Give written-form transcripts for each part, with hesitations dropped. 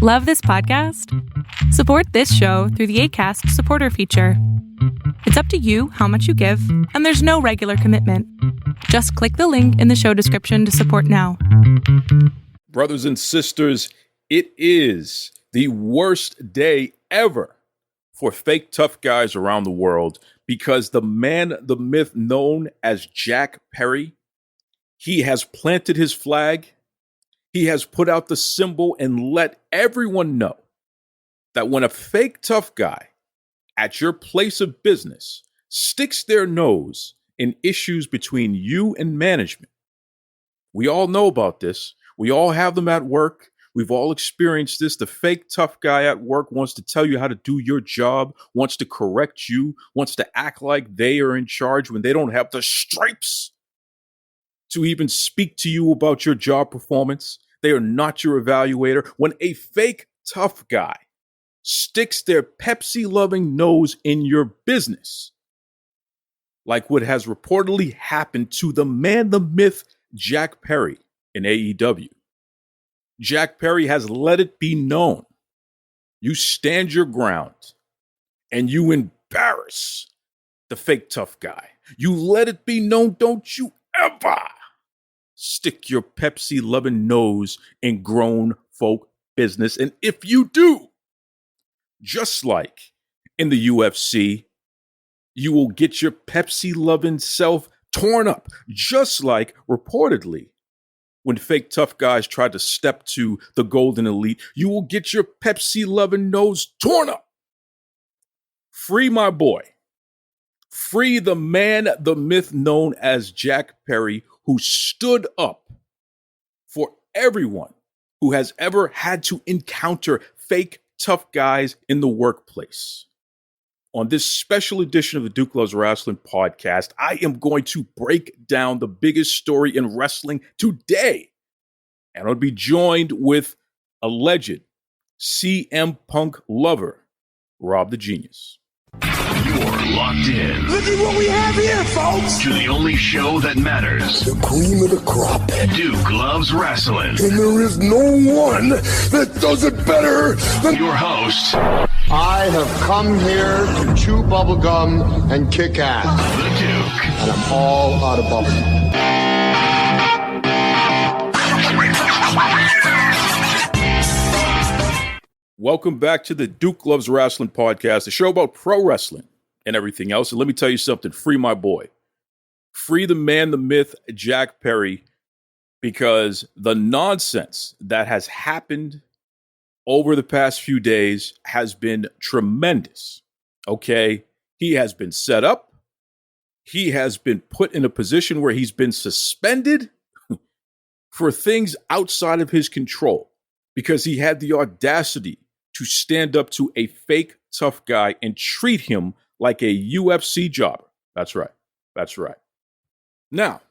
Love this podcast? Support this show through the Acast supporter feature. It's up to you how much you give, and there's no regular commitment. Just click the link in the show description to support now. Brothers and sisters, it is the worst day ever for fake tough guys around the world because the man, the myth known as Jack Perry, he has planted his flag. He has put out the symbol and let everyone know that when a fake tough guy at your place of business sticks their nose in issues between you and management, we all know about this. We all have them at work. We've all experienced this. The fake tough guy at work wants to tell you how to do your job, wants to correct you, wants to act like they are in charge when they don't have the stripes to even speak to you about your job performance. They are not your evaluator. When a fake tough guy sticks their Pepsi-loving nose in your business, like what has reportedly happened to the man, the myth, Jack Perry in AEW. Jack Perry has let it be known you stand your ground and you embarrass the fake tough guy. You let it be known, don't you ever stick your Pepsi-loving nose in grown folk business. And if you do, just like in the UFC, you will get your Pepsi-loving self torn up, just like reportedly when fake tough guys tried to step to the Golden Elite, you will get your Pepsi-loving nose torn up. Free my boy. Free the man, the myth known as Jack Perry, who stood up for everyone who has ever had to encounter fake tough guys in the workplace. On this special edition of the Duke Loves Rasslin podcast, I am going to break down the biggest story in wrestling today. And I'll be joined with alleged CM Punk lover, Rob the Genius. You're locked in. Look at what we have here, folks. To the only show that matters. The cream of the crop. Duke Loves Rasslin. And there is no one that does it better than your host. I have come here to chew bubblegum and kick ass. The Duke. And I'm all out of bubblegum. Welcome back to the Duke Loves Rasslin podcast, a show about pro wrestling and everything else. And let me tell you something, free my boy. Free the man, the myth, Jack Perry, because the nonsense that has happened over the past few days has been tremendous. Okay, he has been set up. He has been put in a position where he's been suspended for things outside of his control because he had the audacity to stand up to a fake tough guy and treat him like a UFC jobber. That's right. That's right. Now,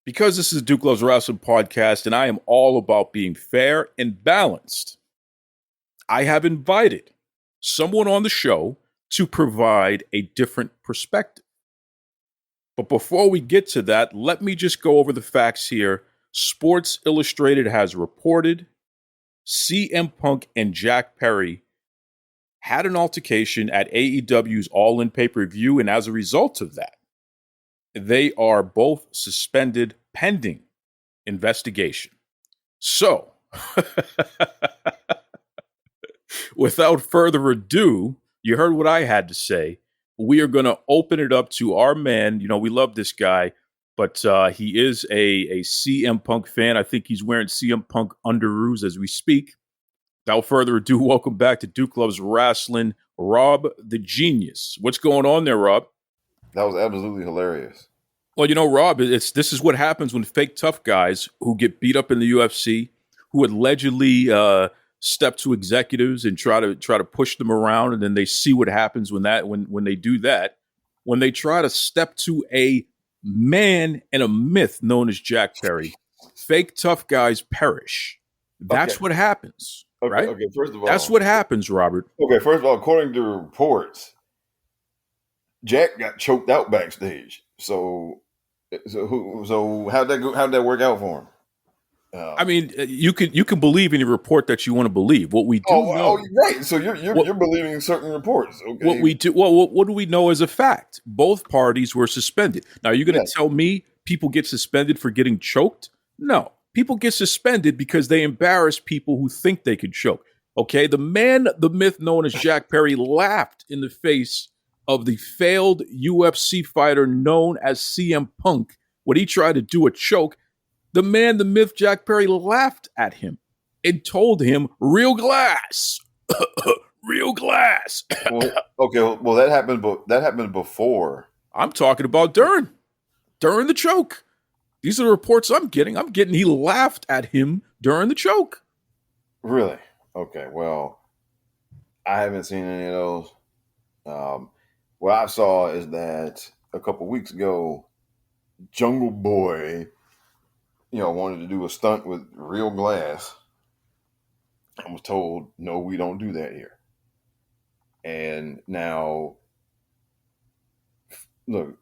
because this is a Duke Loves Rasslin podcast and I am all about being fair and balanced, I have invited someone on the show to provide a different perspective. But before we get to that, let me just go over the facts here. Sports Illustrated has reported CM Punk and Jack Perry had an altercation at AEW's All In pay-per-view, and as a result of that, they are both suspended pending investigation. So, without further ado, you heard what I had to say. We are going to open it up to our man. You know, we love this guy, but he is a CM Punk fan. I think he's wearing CM Punk underoos as we speak. Without further ado, welcome back to Duke Loves Rasslin, Rob the Genius. What's going on there, Rob? That was absolutely hilarious. Well, you know, Rob, this is what happens when fake tough guys who get beat up in the UFC, who allegedly step to executives and try to push them around, and then they see what happens when they do that. When they try to step to a man and a myth known as Jack Perry, fake tough guys perish. That's what happens, right? Okay, first of all, that's what happens, Robert. Okay, first of all, according to reports, Jack got choked out backstage. So how'd that go? How'd that work out for him? I mean, you can believe any report that you want to believe. What we do know, right. So you're believing certain reports. Okay. what we do, what do we know as a fact? Both parties were suspended. Now, you're going to tell me people get suspended for getting choked? No, people get suspended because they embarrass people who think they could choke. Okay, the man, the myth known as Jack Perry, laughed in the face of the failed UFC fighter known as CM Punk when he tried to do a choke. The man, the myth, Jack Perry, laughed at him and told him, "Real glass, real glass." Well, that happened. But that happened before. I'm talking about during the choke. These are the reports I'm getting. He laughed at him during the choke. Really? Okay. Well, I haven't seen any of those. What I saw is that a couple weeks ago, Jungle Boy, wanted to do a stunt with real glass. I was told, no, we don't do that here. And now, look,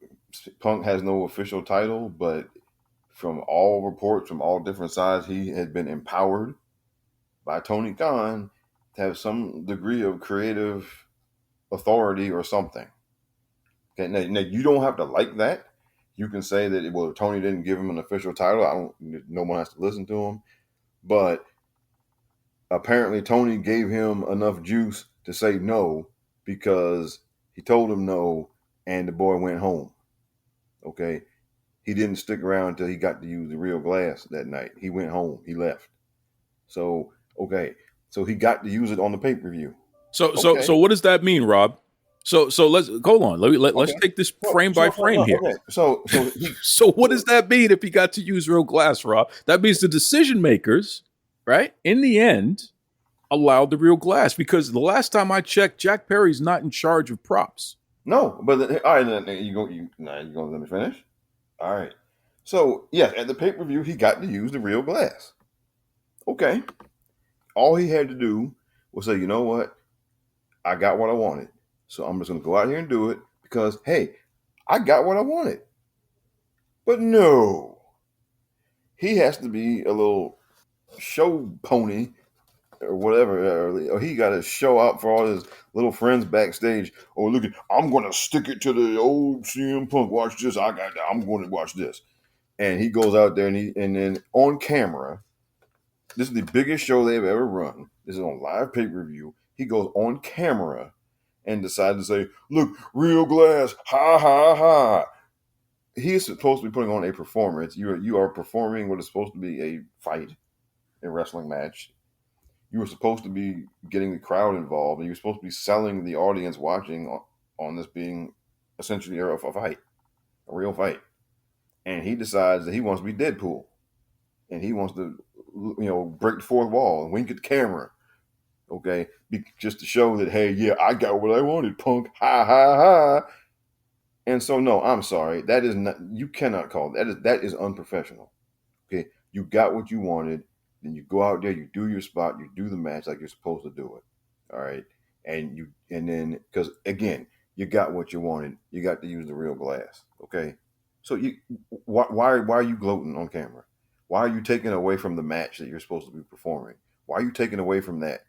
Punk has no official title, but from all reports from all different sides, he had been empowered by Tony Khan to have some degree of creative authority or something. Okay, now you don't have to like that. You can say that, well, Tony didn't give him an official title. No one has to listen to him. But apparently Tony gave him enough juice to say no because he told him no and the boy went home. Okay. He didn't stick around until he got to use the real glass that night. He went home. He left. So, okay. So he got to use it on the pay-per-view. So what does that mean, Rob? So let's hold on. Let's take this frame by frame here. Okay. So what does that mean if he got to use real glass, Rob? That means the decision makers, right, in the end, allowed the real glass because the last time I checked, Jack Perry's not in charge of props. No, but all right, you gonna let me finish? All right. So yes, at the pay-per-view, he got to use the real glass. Okay. All he had to do was say, you know what? I got what I wanted. So I'm just going to go out here and do it because, hey, I got what I wanted. But no, he has to be a little show pony or whatever. Or he got to show up for all his little friends backstage. Oh, look, I'm going to stick it to the old CM Punk. Watch this. I'm going to watch this. And he goes out there and then on camera, this is the biggest show they've ever run. This is on live pay-per-view. He goes on camera and decided to say, look, real glass, ha, ha, ha. He is supposed to be putting on a performance. You are performing what is supposed to be a fight, a wrestling match. You were supposed to be getting the crowd involved, and you're supposed to be selling the audience watching on this being essentially a fight, a real fight. And he decides that he wants to be Deadpool. And he wants to, break the fourth wall and wink at the camera. Okay, just to show that, hey, yeah, I got what I wanted, Punk, ha, ha, ha. And so, no, I'm sorry. That is not, you cannot call that is unprofessional. Okay, you got what you wanted, then you go out there, you do your spot, you do the match like you're supposed to do it. All right, and then, because again, you got what you wanted, you got to use the real glass. Okay, so why are you gloating on camera? Why are you taking away from the match that you're supposed to be performing? Why are you taking away from that?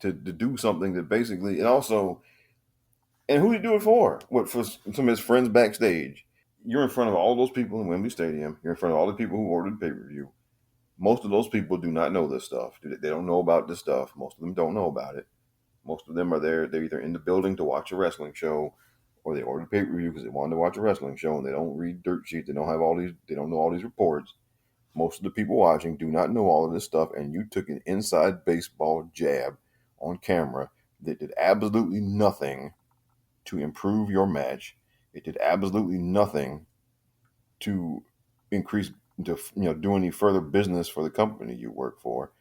To do something that basically, and who do you do it for? What, for some of his friends backstage? You're in front of all those people in Wembley Stadium. You're in front of all the people who ordered the pay-per-view. Most of those people do not know this stuff. They don't know about this stuff. Most of them don't know about it. Most of them are there. They're either in the building to watch a wrestling show, or they ordered pay-per-view because they wanted to watch a wrestling show, and they don't read dirt sheets. They don't know all these reports. Most of the people watching do not know all of this stuff, and you took an inside baseball jab on camera that did absolutely nothing to improve your match. It did absolutely nothing to increase, to do any further business for the company you work for.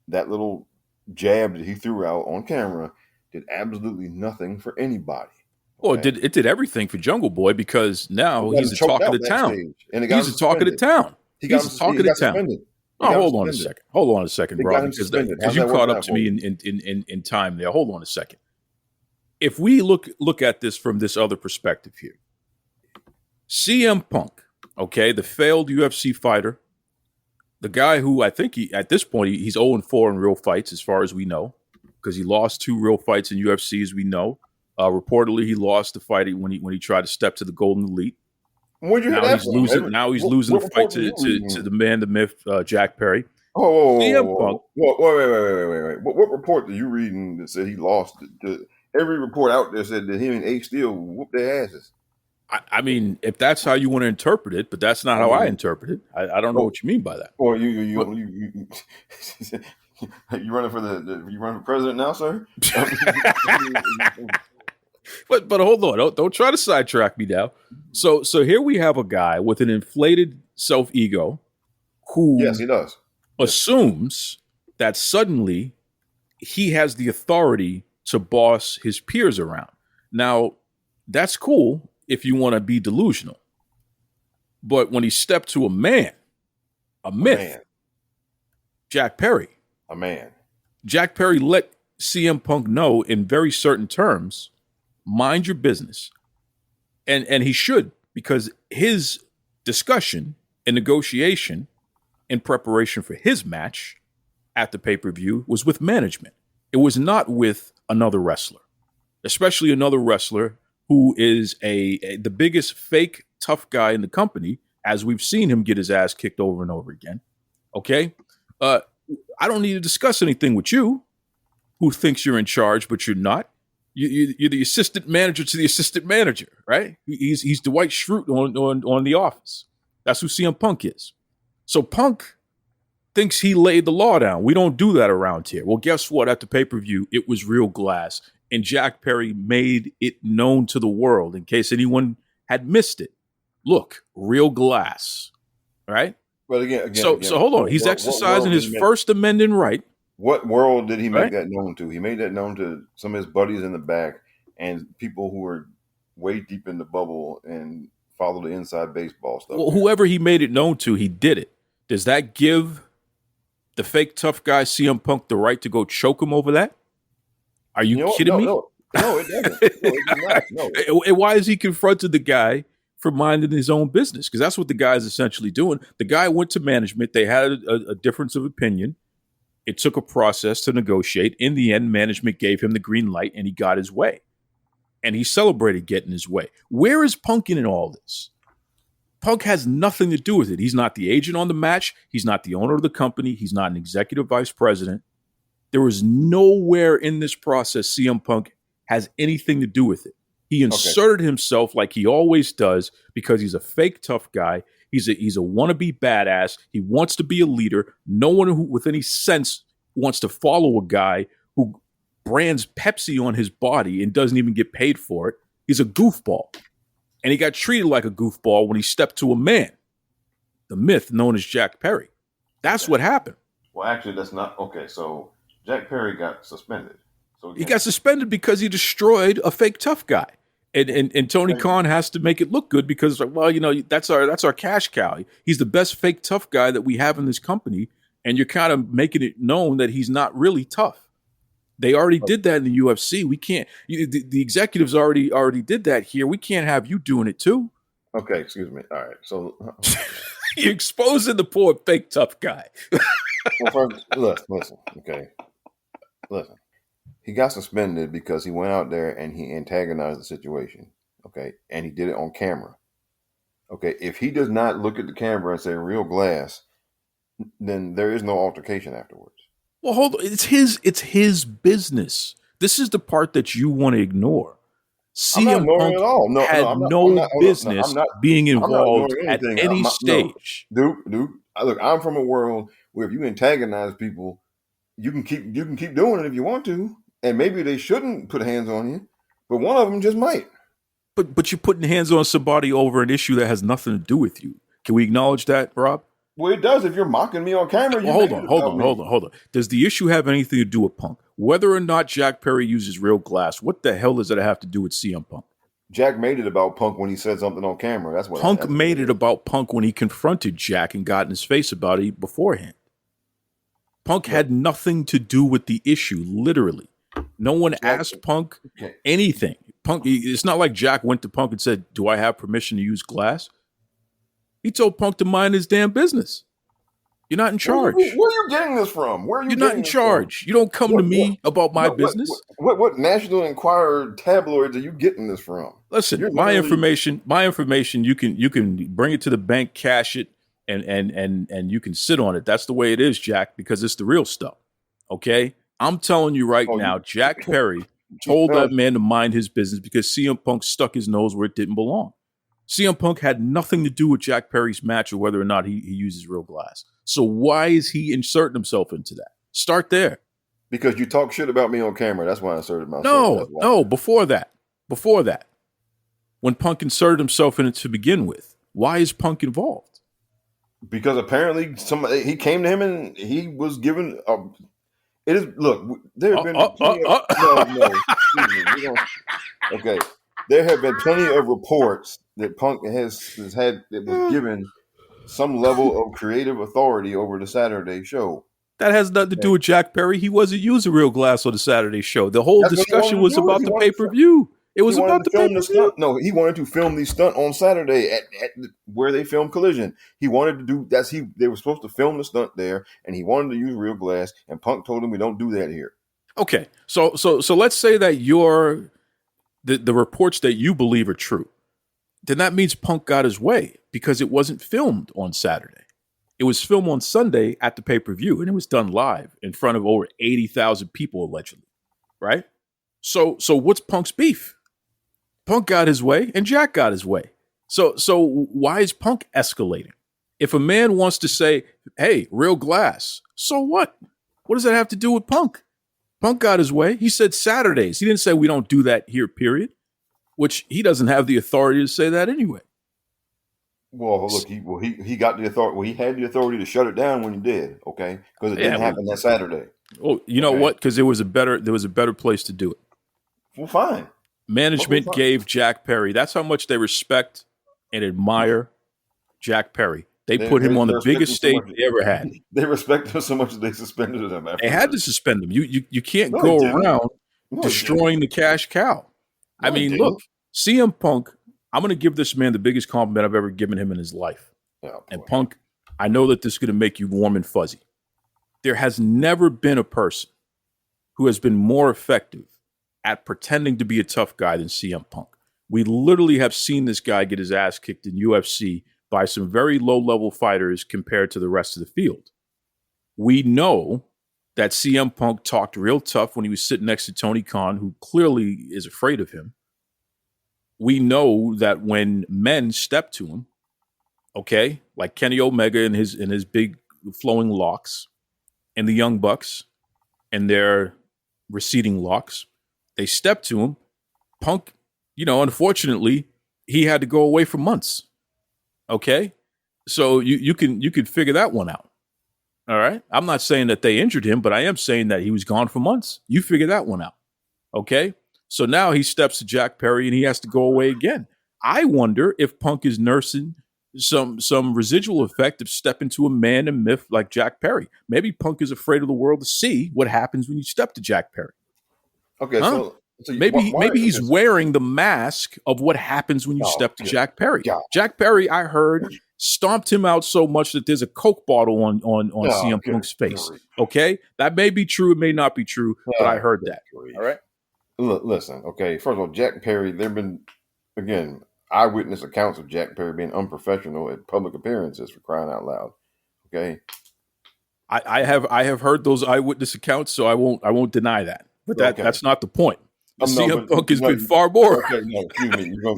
That little jab that he threw out on camera did absolutely nothing for anybody. Well, it did everything for Jungle Boy because now he's the talk of the town. He's the talk of the town. He's the talk of the town. Oh, hold on a second, bro. Because you caught up to me in time there. Hold on a second. If we look at this from this other perspective here, CM Punk, okay, the failed UFC fighter, The guy who I think at this point he's 0-4 in real fights as far as we know, because he lost 2 real fights in UFC as we know. Reportedly, he lost the fight when he tried to step to the Golden Elite. Where'd you hear Now that he's from? losing. Now he's losing what the fight report are you to reading? the man, the myth, Jack Perry. CM Punk. Wait. What report are you reading that said he lost? Every report out there said that him and Ace Steel whooped their asses. I mean, if that's how you want to interpret it, but that's not how I interpret it. I don't know what you mean by that. Or you running for you running for president now, sir? But hold on, don't try to sidetrack me now. So here we have a guy with an inflated self ego who yes, he does assumes that suddenly he has the authority to boss his peers around. Now, that's cool if you want to be delusional. But when he stepped to a myth, Jack Perry, Jack Perry let CM Punk know in very certain terms, mind your business. And he should, because his discussion and negotiation in preparation for his match at the pay-per-view was with management. It was not with another wrestler, especially another wrestler who is the biggest fake tough guy in the company, as we've seen him get his ass kicked over and over again. Okay? I don't need to discuss anything with you who thinks you're in charge, but you're not. You're the assistant manager to the assistant manager, right? He's Dwight Schrute on The Office. That's who CM Punk is. So Punk thinks he laid the law down. We don't do that around here. Well, guess what? At the pay-per-view, it was real glass. And Jack Perry made it known to the world in case anyone had missed it. Look, real glass. All right? But again, so hold on. He's exercising his First Amendment right. What world did he make that known to? He made that known to some of his buddies in the back and people who were way deep in the bubble and follow the inside baseball stuff. Well, whoever he made it known to, he did it. Does that give the fake tough guy CM Punk the right to go choke him over that? Are you kidding me? No, it doesn't. No, it does not. No. And why is he confronted the guy for minding his own business? Because that's what the guy is essentially doing. The guy went to management. They had a difference of opinion. It took a process to negotiate. In the end, management gave him the green light and he got his way. And he celebrated getting his way. Where is Punk in all this? Punk has nothing to do with it. He's not the agent on the match. He's not the owner of the company. He's not an executive vice president. There is nowhere in this process CM Punk has anything to do with it. He inserted himself like he always does because he's a fake tough guy. He's a wannabe badass. He wants to be a leader. No one who with any sense wants to follow a guy who brands Pepsi on his body and doesn't even get paid for it. He's a goofball. And he got treated like a goofball when he stepped to a man, the myth known as Jack Perry. That's what happened. Well, actually, that's not okay. So Jack Perry got suspended. So he got suspended because he destroyed a fake tough guy. And Tony Khan has to make it look good because, well, you know, that's our cash cow. He's the best fake tough guy that we have in this company, and you're kind of making it known that he's not really tough. They already did that in the UFC. We can't. The executives already did that here. We can't have you doing it too. Okay, excuse me. All right, so you're exposing the poor fake tough guy. Well, first, listen. Okay, listen. He got suspended because he went out there and he antagonized the situation. Okay. And he did it on camera. Okay. If he does not look at the camera and say real glass, then there is no altercation afterwards. Well, hold on. It's his business. This is the part that you want to ignore. CM Punk had no business being involved at any stage. Duke, look, I'm from a world where if you antagonize people, you can keep doing it if you want to. And maybe they shouldn't put hands on you, but one of them just might. But you're putting hands on somebody over an issue that has nothing to do with you. Can we acknowledge that, Rob? Well, it does if you're mocking me on camera. Well, hold on. Does the issue have anything to do with Punk? Whether or not Jack Perry uses real glass, what the hell does that have to do with CM Punk? Jack made it about Punk when he said something on camera. That's what Punk made it about Punk when he confronted Jack and got in his face about it beforehand. Punk had nothing to do with the issue, literally. No one asked Punk anything. Punk. It's not like Jack went to Punk and said, "Do I have permission to use glass?" He told Punk to mind his damn business. You're not in Where are charge. you getting this from? Where are you You're not getting in this from? charge. You don't come to me about my business. What National Enquirer tabloids are you getting this from? Listen, You're my literally- information, you can bring it to the bank, cash it, and you can sit on it. That's the way it is, Jack, because it's the real stuff. Okay? I'm telling you right now, Jack Perry told that man to mind his business because CM Punk stuck his nose where it didn't belong. CM Punk had nothing to do with Jack Perry's match or whether or not he uses real glass. So why is he inserting himself into that? Start there. Because you talk shit about me on camera. That's why I inserted myself. No, before that. When Punk inserted himself in it to begin with, why is Punk involved? Because apparently he came to him and he was given it is look, there have been okay. There have been plenty of reports that Punk has had that was given some level of creative authority over the Saturday show. That has nothing to do with Jack Perry. He wasn't using real glass on the Saturday show. The whole discussion was about the pay-per-view. It was about the pay-per-view. No, he wanted to film the stunt on Saturday at where they filmed Collision. He wanted to do they were supposed to film the stunt there, and he wanted to use real glass. And Punk told him we don't do that here. Okay, so let's say that the reports that you believe are true. Then that means Punk got his way because it wasn't filmed on Saturday. It was filmed on Sunday at the pay-per-view, and it was done live in front of over 80,000 people allegedly. Right? So what's Punk's beef? Punk got his way and Jack got his way. So why is Punk escalating? If a man wants to say, hey, real glass, so what? What does that have to do with Punk? Punk got his way. He said Saturdays. He didn't say we don't do that here, period, which he doesn't have the authority to say that anyway. Well, look, he got the authority. Well, he had the authority to shut it down when he did, okay? Because it didn't happen that Saturday. Oh, you know what? Because there was a better place to do it. Well, fine. Management gave Jack Perry. That's how much they respect and admire Jack Perry. They put him on the biggest stage they ever had. They respect him so much that they suspended him. They had to suspend him. You can't go around destroying the cash cow. I mean, look, CM Punk, I'm going to give this man the biggest compliment I've ever given him in his life. And Punk, I know that this is going to make you warm and fuzzy. There has never been a person who has been more effective at pretending to be a tough guy than CM Punk. We literally have seen this guy get his ass kicked in UFC by some very low-level fighters compared to the rest of the field. We know that CM Punk talked real tough when he was sitting next to Tony Khan, who clearly is afraid of him. We know that when men step to him, okay, like Kenny Omega and his big flowing locks, and the Young Bucks and their receding locks, they step to him. Punk, unfortunately, he had to go away for months. Okay, so you can figure that one out. All right, I'm not saying that they injured him, but I am saying that he was gone for months. You figure that one out. Okay, so now he steps to Jack Perry and he has to go away again. I wonder if Punk is nursing some residual effect of stepping to a man and myth like Jack Perry. Maybe Punk is afraid of the world to see what happens when you step to Jack Perry. Okay, so maybe he's wearing the mask of what happens when you step to Jack Perry. God. Jack Perry, I heard, stomped him out so much that there's a Coke bottle on CM Punk's face. Okay, that may be true, it may not be true, but I heard that. All right. Listen, okay. First of all, Jack Perry. There've been again eyewitness accounts of Jack Perry being unprofessional at public appearances, for crying out loud. Okay. I have heard those eyewitness accounts, so I won't deny that. But that's not the point. CM Punk has been far more. Okay, no, excuse me. You're gonna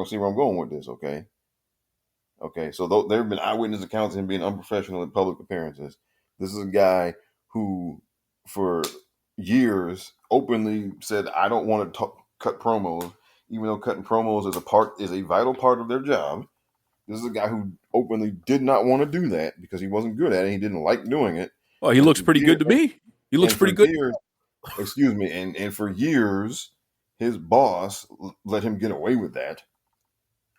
see where I'm going with this. Okay. Okay. So there have been eyewitness accounts of him being unprofessional at public appearances. This is a guy who, for years, openly said, "I don't want to cut promos," even though cutting promos is a vital part of their job. This is a guy who openly did not want to do that because he wasn't good at it. He didn't like doing it. Well, he looks pretty good to me. He looks pretty good. Excuse me. And for years, his boss let him get away with that.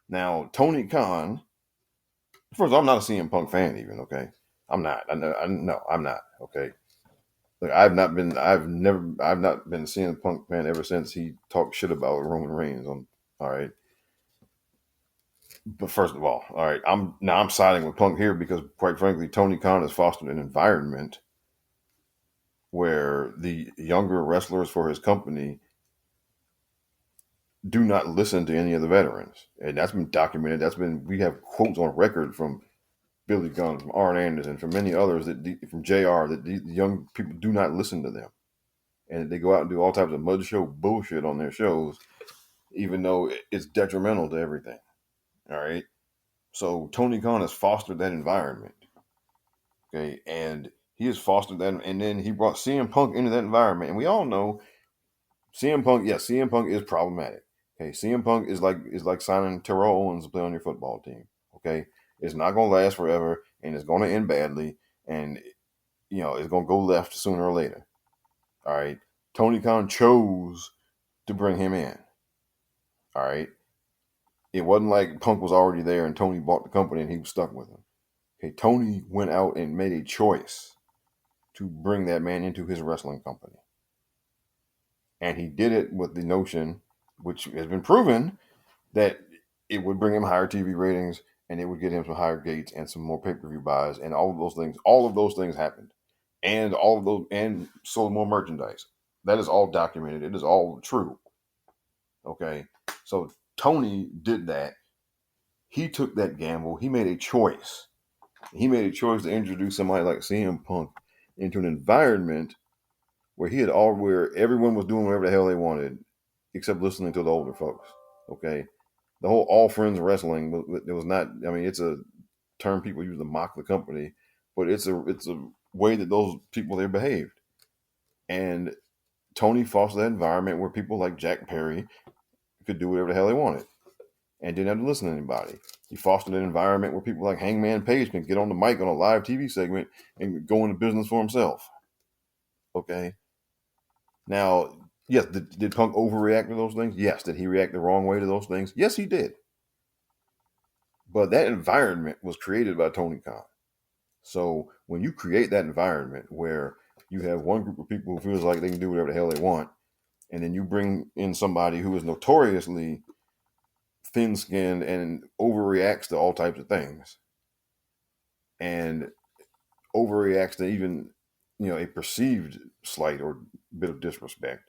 Now, Tony Khan, first of all, I'm not a CM Punk fan even, okay? I'm not. No, I'm not, okay? Like, I've not been a CM Punk fan ever since he talked shit about Roman Reigns. All right. But first of all right, I'm siding with Punk here because, quite frankly, Tony Khan has fostered an environment where the younger wrestlers for his company do not listen to any of the veterans, and that's been documented. We have quotes on record from Billy Gunn, from Arn Anderson, from many others from JR that the young people do not listen to them, and they go out and do all types of mud show bullshit on their shows, even though it's detrimental to everything. All right, so Tony Khan has fostered that environment. Okay, and he has fostered that, and then he brought CM Punk into that environment, and we all know CM Punk. Yes, CM Punk is problematic. Okay, CM Punk is like signing Terrell Owens to play on your football team. Okay, it's not going to last forever, and it's going to end badly, and it's going to go left sooner or later. All right, Tony Khan chose to bring him in. All right, it wasn't like Punk was already there and Tony bought the company and he was stuck with him. Okay, Tony went out and made a choice to bring that man into his wrestling company. And he did it with the notion, which has been proven, that it would bring him higher TV ratings and it would get him some higher gates and some more pay-per-view buys and all of those things. All of those things happened. And sold more merchandise. That is all documented. It is all true. Okay. So Tony did that. He took that gamble. He made a choice. He made a choice to introduce somebody like CM Punk into an environment where where everyone was doing whatever the hell they wanted, except listening to the older folks. Okay, the whole all friends wrestling, it was not. I mean, it's a term people use to mock the company, but it's a way that those people there behaved. And Tony fostered that environment where people like Jack Perry could do whatever the hell they wanted and didn't have to listen to anybody. He fostered an environment where people like Hangman Page can get on the mic on a live TV segment and go into business for himself. Okay. Now, yes, did Punk overreact to those things? Yes. Did he react the wrong way to those things? Yes, he did. But that environment was created by Tony Khan. So when you create that environment where you have one group of people who feels like they can do whatever the hell they want, and then you bring in somebody who is notoriously thin-skinned and overreacts to all types of things, and overreacts to even a perceived slight or bit of disrespect.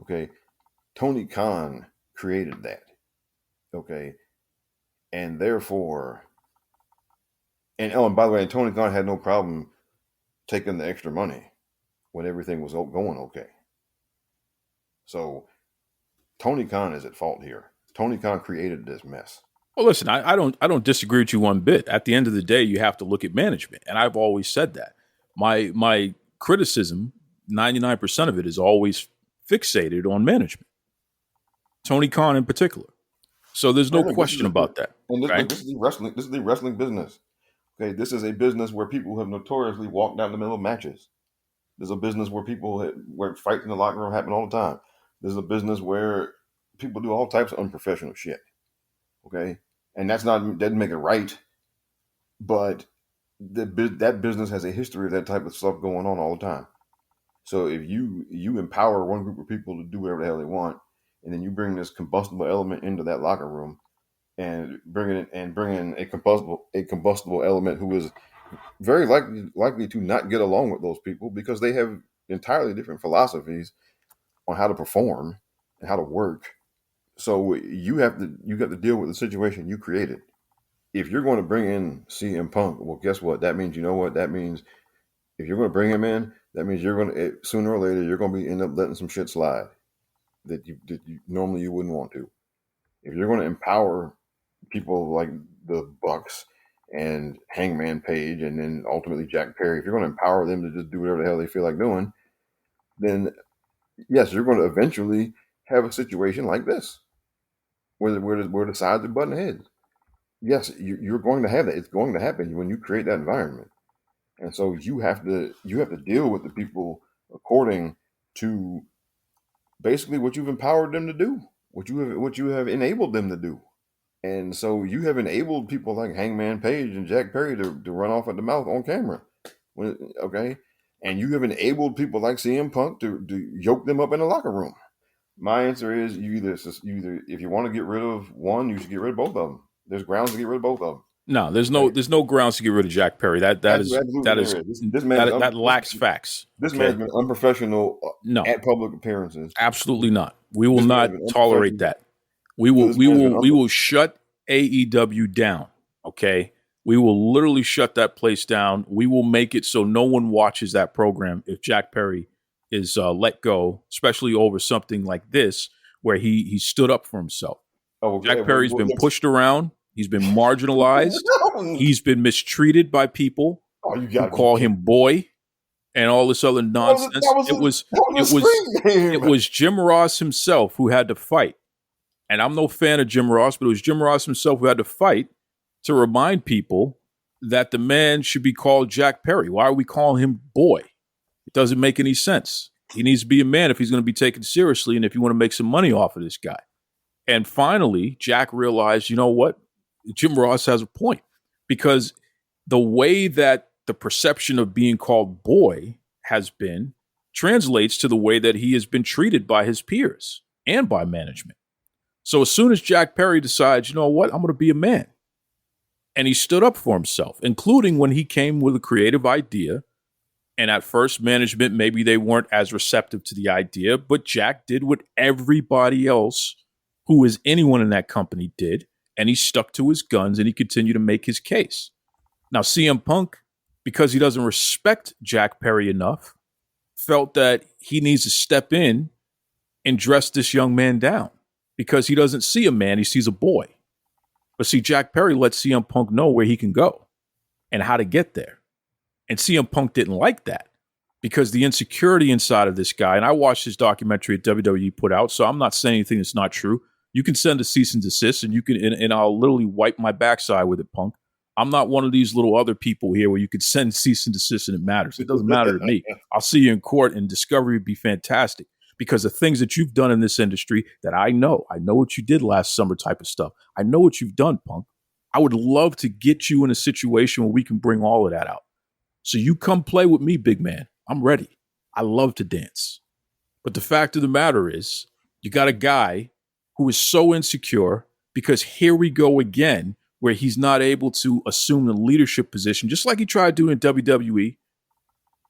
Okay, Tony Khan created that. Okay, and therefore, and by the way, Tony Khan had no problem taking the extra money when everything was going okay. So Tony Khan is at fault here. Tony Khan created this mess. Well, listen, I don't disagree with you one bit. At the end of the day, you have to look at management, and I've always said that. My criticism, 99% of it, is always fixated on management. Tony Khan in particular. So there's no question about that. And right? This is the wrestling. This is the wrestling business. Okay, this is a business where people have notoriously walked down the middle of matches. There's a business where where fights in the locker room happen all the time. There's a business where people do all types of unprofessional shit. Okay, and doesn't make it right, but that business has a history of that type of stuff going on all the time. So if you empower one group of people to do whatever the hell they want, and then you bring this combustible element into that locker room, and bring in a combustible element who is very likely to not get along with those people because they have entirely different philosophies on how to perform and how to work. So you have to deal with the situation you created. If you're going to bring in CM Punk, well, guess what? That means that means if you're going to bring him in, that means you're going to sooner or later you're going to end up letting some shit slide that you normally you wouldn't want to. If you're going to empower people like the Bucks and Hangman Page and then ultimately Jack Perry, if you're going to empower them to just do whatever the hell they feel like doing, then yes, you're going to eventually have a situation like this where the sides are butting heads. Yes, you're going to have that. It's going to happen when you create that environment, and so you have to deal with the people according to basically what you've empowered them to do, what you have enabled them to do. And so you have enabled people like Hangman Page and Jack Perry to run off at the mouth on camera. Okay? And you have enabled people like CM Punk to yoke them up in the locker room. My answer is you either if you want to get rid of one, you should get rid of both of them. There's grounds to get rid of both of them. No, there's no grounds to get rid of Jack Perry. That lacks facts. This man's been unprofessional at public appearances. Absolutely not. We will not tolerate that. We will shut AEW down. Okay. We will literally shut that place down. We will make it so no one watches that program if Jack Perry is let go, especially over something like this where he stood up for himself. Jack Perry's been pushed around. He's been marginalized. He's been mistreated by people who call him boy and all this other nonsense. It was Jim Ross himself who had to fight. And I'm no fan of Jim Ross, but it was Jim Ross himself who had to fight to remind people that the man should be called Jack Perry. Why are we calling him boy? It doesn't make any sense. He needs to be a man if he's going to be taken seriously and if you want to make some money off of this guy. And finally, Jack realized, you know what? Jim Ross has a point, because the way that the perception of being called boy has been translates to the way that he has been treated by his peers and by management. So as soon as Jack Perry decides, you know what, I'm going to be a man, and he stood up for himself, including when he came with a creative idea. And at first, management, maybe they weren't as receptive to the idea, but Jack did what everybody else who is anyone in that company did. And he stuck to his guns and he continued to make his case. Now, CM Punk, because he doesn't respect Jack Perry enough, felt that he needs to step in and dress this young man down because he doesn't see a man, he sees a boy. But see, Jack Perry let CM Punk know where he can go and how to get there. And CM Punk didn't like that because the insecurity inside of this guy, and I watched his documentary that WWE put out, so I'm not saying anything that's not true. You can send a cease and desist, and you can, and I'll literally wipe my backside with it, Punk. I'm not one of these little other people here where you could send cease and desist and it matters. It doesn't matter to me. I'll see you in court, and discovery would be fantastic because the things that you've done in this industry that I know what you did last summer type of stuff. I know what you've done, Punk. I would love to get you in a situation where we can bring all of that out. So you come play with me, big man. I'm ready. I love to dance. But the fact of the matter is, you got a guy who is so insecure because here we go again, where he's not able to assume the leadership position, just like he tried to do in WWE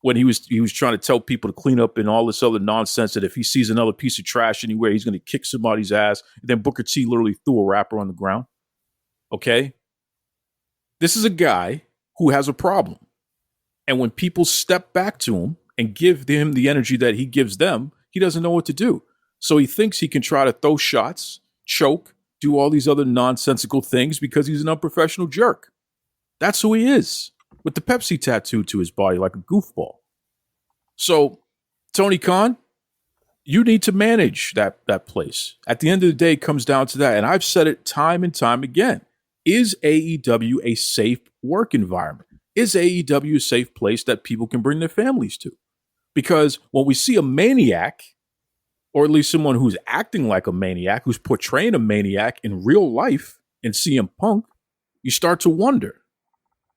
when he was trying to tell people to clean up and all this other nonsense, that if he sees another piece of trash anywhere, he's going to kick somebody's ass. And then Booker T literally threw a rapper on the ground. Okay? This is a guy who has a problem. And when people step back to him and give him the energy that he gives them, he doesn't know what to do. So he thinks he can try to throw shots, choke, do all these other nonsensical things because he's an unprofessional jerk. That's who he is, with the Pepsi tattoo to his body like a goofball. So, Tony Khan, you need to manage that place. At the end of the day, it comes down to that. And I've said it time and time again. Is AEW a safe work environment? Is AEW a safe place that people can bring their families to? Because when we see a maniac, or at least someone who's acting like a maniac, who's portraying a maniac in real life in CM Punk, you start to wonder,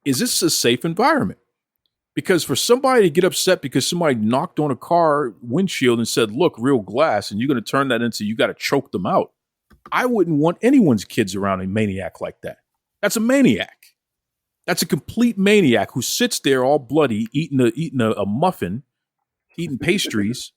is this a safe environment? Because for somebody to get upset because somebody knocked on a car windshield and said, look, real glass, and you're going to turn that into you got to choke them out. I wouldn't want anyone's kids around a maniac like that. That's a maniac. That's a complete maniac who sits there all bloody, eating a muffin, eating pastries,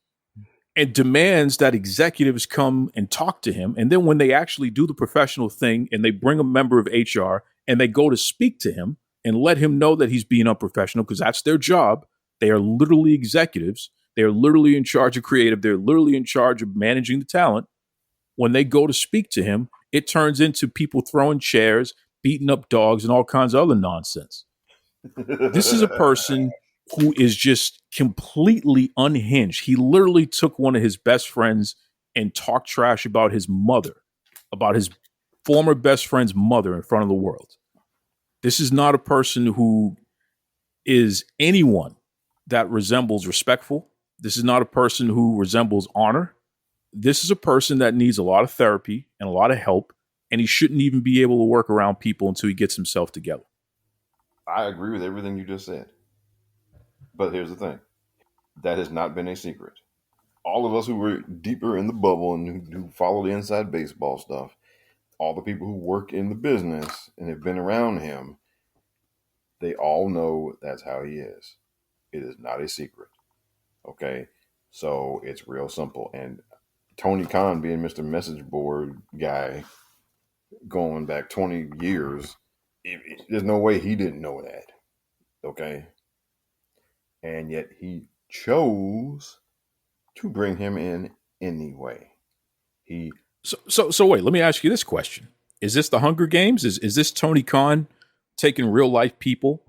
and demands that executives come and talk to him. And then when they actually do the professional thing and they bring a member of HR and they go to speak to him and let him know that he's being unprofessional, because that's their job. They are literally executives. They are literally in charge of creative. They're literally in charge of managing the talent. When they go to speak to him, it turns into people throwing chairs, beating up dogs, and all kinds of other nonsense. This is a person who is just completely unhinged. He literally took one of his best friends and talked trash about his mother, about his former best friend's mother in front of the world. This is not a person who is anyone that resembles respectful. This is not a person who resembles honor. This is a person that needs a lot of therapy and a lot of help, and he shouldn't even be able to work around people until he gets himself together. I agree with everything you just said. But here's the thing. That has not been a secret. All of us who were deeper in the bubble and who follow the inside baseball stuff, all the people who work in the business and have been around him, they all know that's how he is. It is not a secret. Okay. So it's real simple. And Tony Khan being Mr. Message Board guy going back 20 years, there's no way he didn't know that. Okay. And yet he chose to bring him in anyway. So wait, let me ask you this question. Is this the Hunger Games? Is this Tony Khan taking real life people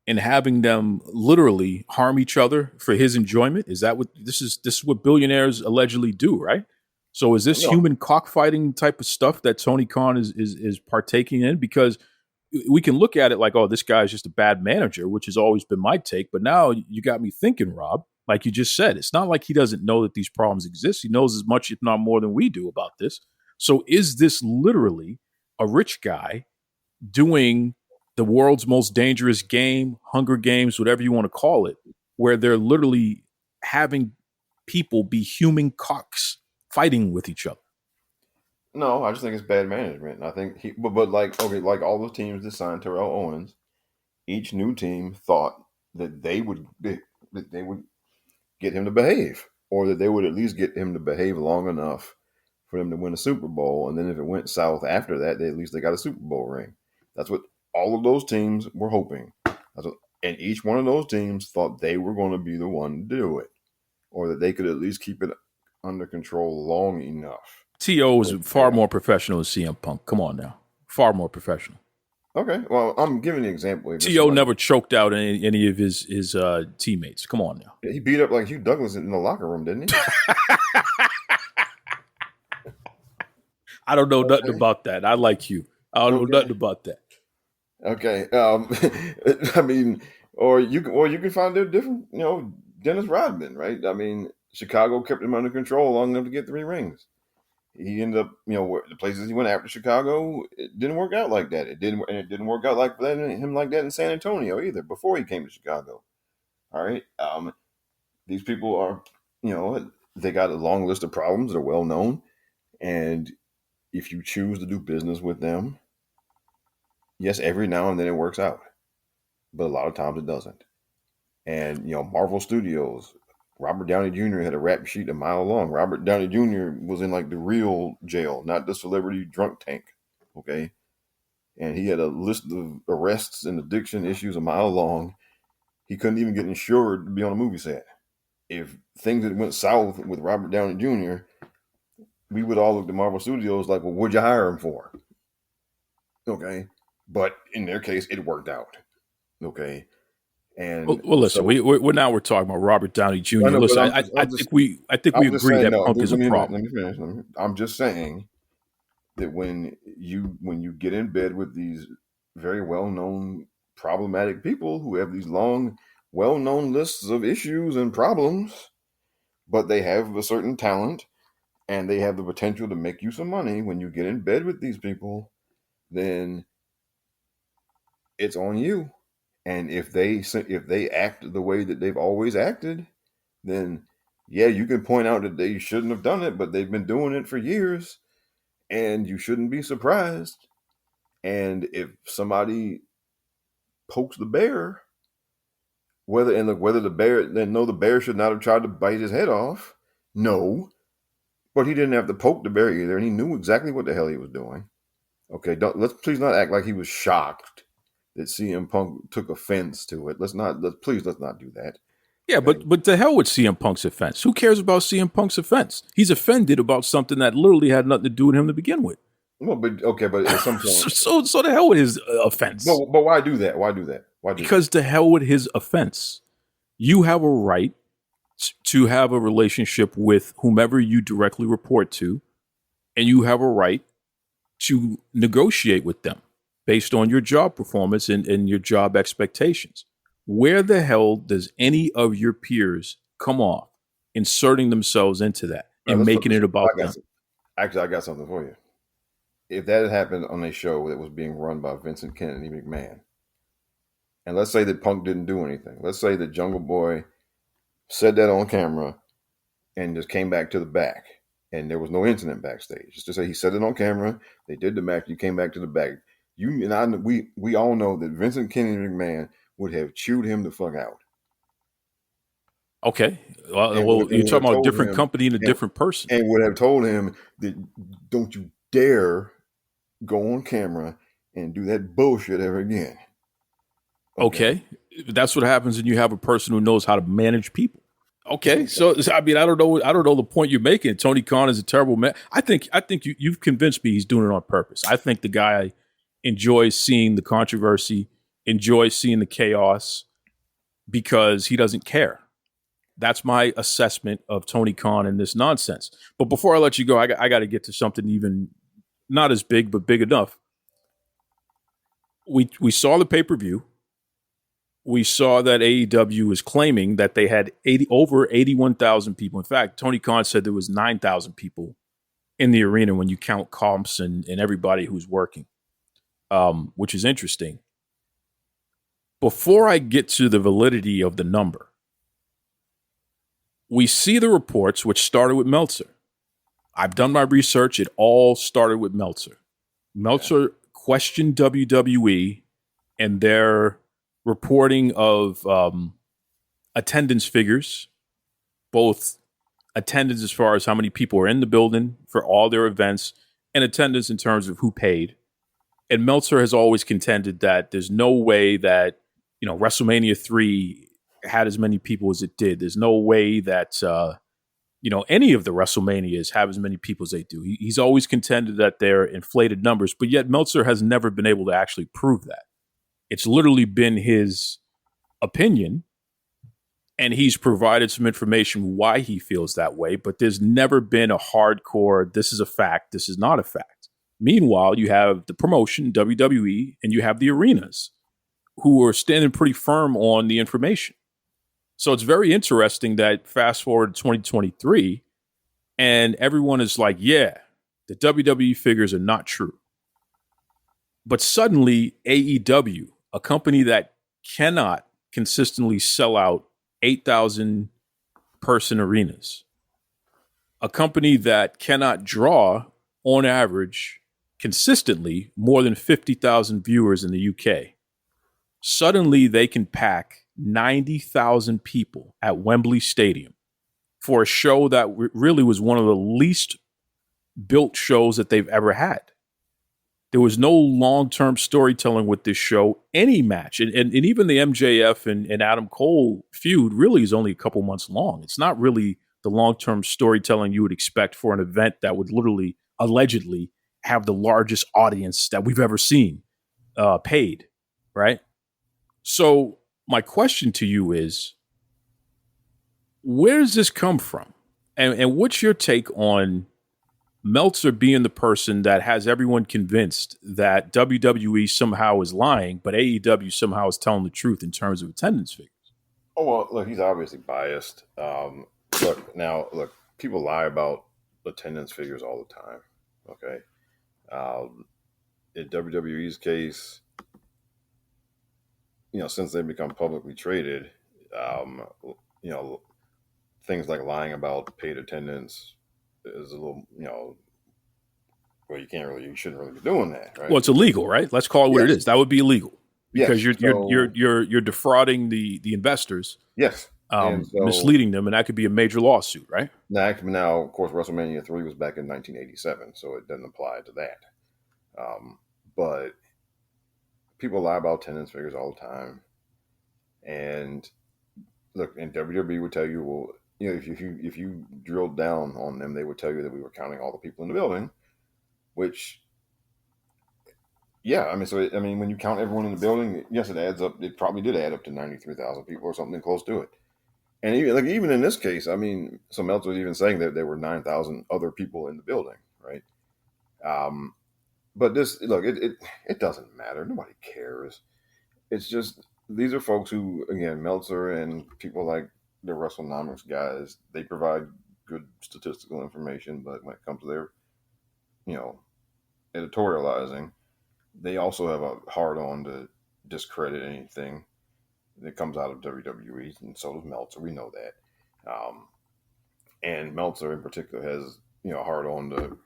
and having them literally harm each other for his enjoyment? Is that what this is what billionaires allegedly do, right? So is this human cockfighting type of stuff that Tony Khan is partaking in? Because we can look at it like, oh, this guy is just a bad manager, which has always been my take. But now you got me thinking, Rob, like you just said, it's not like he doesn't know that these problems exist. He knows as much, if not more, than we do about this. So is this literally a rich guy doing the world's most dangerous game, Hunger Games, whatever you want to call it, where they're literally having people be human cocks fighting with each other? No, I just think it's bad management. And I think but like all the teams that signed Terrell Owens, each new team thought that they would get him to behave, or that they would at least get him to behave long enough for them to win a Super Bowl. And then if it went south after that, at least they got a Super Bowl ring. That's what all of those teams were hoping. And each one of those teams thought they were going to be the one to do it, or that they could at least keep it under control long enough. T.O. is far more professional than CM Punk. Come on now. Far more professional. Okay, well, I'm giving the example. T.O. never choked out any of his teammates. Come on now. He beat up like Hugh Douglas in the locker room, didn't he? I don't know nothing about that. I like you. I don't know nothing about that. Okay. I mean, or you can find a different, Dennis Rodman, right? I mean, Chicago kept him under control long enough to get 3 rings. He ended up, the places he went after Chicago, it didn't work out like that. It didn't work out like him like that in San Antonio either before he came to Chicago. All right. These people are, they got a long list of problems that are well known, and if you choose to do business with them, yes, every now and then it works out, but a lot of times it doesn't. And Marvel Studios. Robert Downey Jr. had a rap sheet a mile long. Robert Downey Jr. was in like the real jail, not the celebrity drunk tank. Okay. And he had a list of arrests and addiction issues a mile long. He couldn't even get insured to be on a movie set. If things had went south with Robert Downey Jr., we would all look at Marvel Studios like, well, what'd you hire him for? Okay. But in their case, it worked out. Okay. And well, listen, we're talking about Robert Downey Jr. Listen, I think we agree that Punk is a problem. Let me finish. I'm just saying that when you get in bed with these very well-known problematic people who have these long, well-known lists of issues and problems, but they have a certain talent and they have the potential to make you some money, when you get in bed with these people, then it's on you. And if they act the way that they've always acted, then yeah, you can point out that they shouldn't have done it, but they've been doing it for years, and you shouldn't be surprised. And if somebody pokes the bear, whether the bear should not have tried to bite his head off, no, but he didn't have to poke the bear either, and he knew exactly what the hell he was doing. Okay, let's please not act like he was shocked that CM Punk took offense to it. Let's not do that. Yeah, okay. but to hell with CM Punk's offense. Who cares about CM Punk's offense? He's offended about something that literally had nothing to do with him to begin with. Well, but at some point, so to hell with his offense. But why do that? Why do that? Because to hell with his offense. You have a right to have a relationship with whomever you directly report to, and you have a right to negotiate with them based on your job performance and your job expectations. Where the hell does any of your peers come off inserting themselves into that and making it about them? Actually, I got something for you. If that had happened on a show that was being run by Vincent Kennedy McMahon, and let's say that Punk didn't do anything. Let's say that Jungle Boy said that on camera and just came back to the back. and there was no incident backstage. Just to say he said it on camera. They did the match. You came back to the back. You and I, we all know that Vincent Kennedy McMahon would have chewed him the fuck out. Okay. Well, you're And would talking have about a told different him, company and a different person. and would have told him that don't you dare go on camera and do that bullshit ever again. Okay. That's what happens when you have a person who knows how to manage people. Okay. So I mean, I don't know the point you're making. Tony Khan is a terrible man. I think you've convinced me he's doing it on purpose. I think the guy enjoys seeing the controversy, enjoys seeing the chaos because he doesn't care. That's my assessment of Tony Khan and this nonsense. But before I let you go, I got to get to something even not as big, but big enough. We saw the pay-per-view. We saw that AEW was claiming that they had over 81,000 people. In fact, Tony Khan said there was 9,000 people in the arena when you count comps and everybody who's working, which is interesting. Before I get to the validity of the number, we see the reports, which started with Meltzer. I've done my research. It all started with Meltzer. Meltzer questioned WWE and their reporting of attendance figures, both attendance as far as how many people are in the building for all their events and attendance in terms of who paid. And Meltzer has always contended that there's no way that, WrestleMania 3 had as many people as it did. There's no way that, any of the WrestleManias have as many people as they do. He's always contended that they're inflated numbers, but yet Meltzer has never been able to actually prove that. It's literally been his opinion, and he's provided some information why he feels that way, but there's never been a hardcore, this is a fact, this is not a fact. Meanwhile, you have the promotion, WWE, and you have the arenas who are standing pretty firm on the information. So it's very interesting that fast forward to 2023, and everyone is like, yeah, the WWE figures are not true. But suddenly, AEW, a company that cannot consistently sell out 8,000 person arenas, a company that cannot draw, on average, consistently more than 50,000 viewers in the UK, suddenly they can pack 90,000 people at Wembley Stadium for a show that really was one of the least built shows that they've ever had. There was no long-term storytelling with this show, any match. And even the MJF and Adam Cole feud really is only a couple months long. It's not really the long-term storytelling you would expect for an event that would literally, allegedly, have the largest audience that we've ever seen paid, right? So my question to you is, where does this come from? And what's your take on Meltzer being the person that has everyone convinced that WWE somehow is lying, but AEW somehow is telling the truth in terms of attendance figures? Oh, well, look, he's obviously biased. Look, people lie about attendance figures all the time, okay? In WWE's case, since they've become publicly traded, things like lying about paid attendance is a little, well, you shouldn't really be doing that, right? Well, it's illegal, right? Let's call it what it is. That would be illegal because yes. you're defrauding the investors. Yes. Misleading them, and that could be a major lawsuit, right? Now, of course, WrestleMania 3 was back in 1987, so it doesn't apply to that. But people lie about attendance figures all the time, and look, and WWE would tell you, well, if you drilled down on them, they would tell you that we were counting all the people in the building, which, yeah, when you count everyone in the building, yes, it adds up. It probably did add up to 93,000 people or something close to it. And even in this case, so Meltzer was even saying that there were 9,000 other people in the building, right? But it doesn't matter. Nobody cares. It's just, these are folks who, again, Meltzer and people like the WrestleNomics guys, they provide good statistical information, but when it comes to their, editorializing, they also have a hard on to discredit anything that comes out of WWE, and so does Meltzer. We know that. And Meltzer in particular has hard on to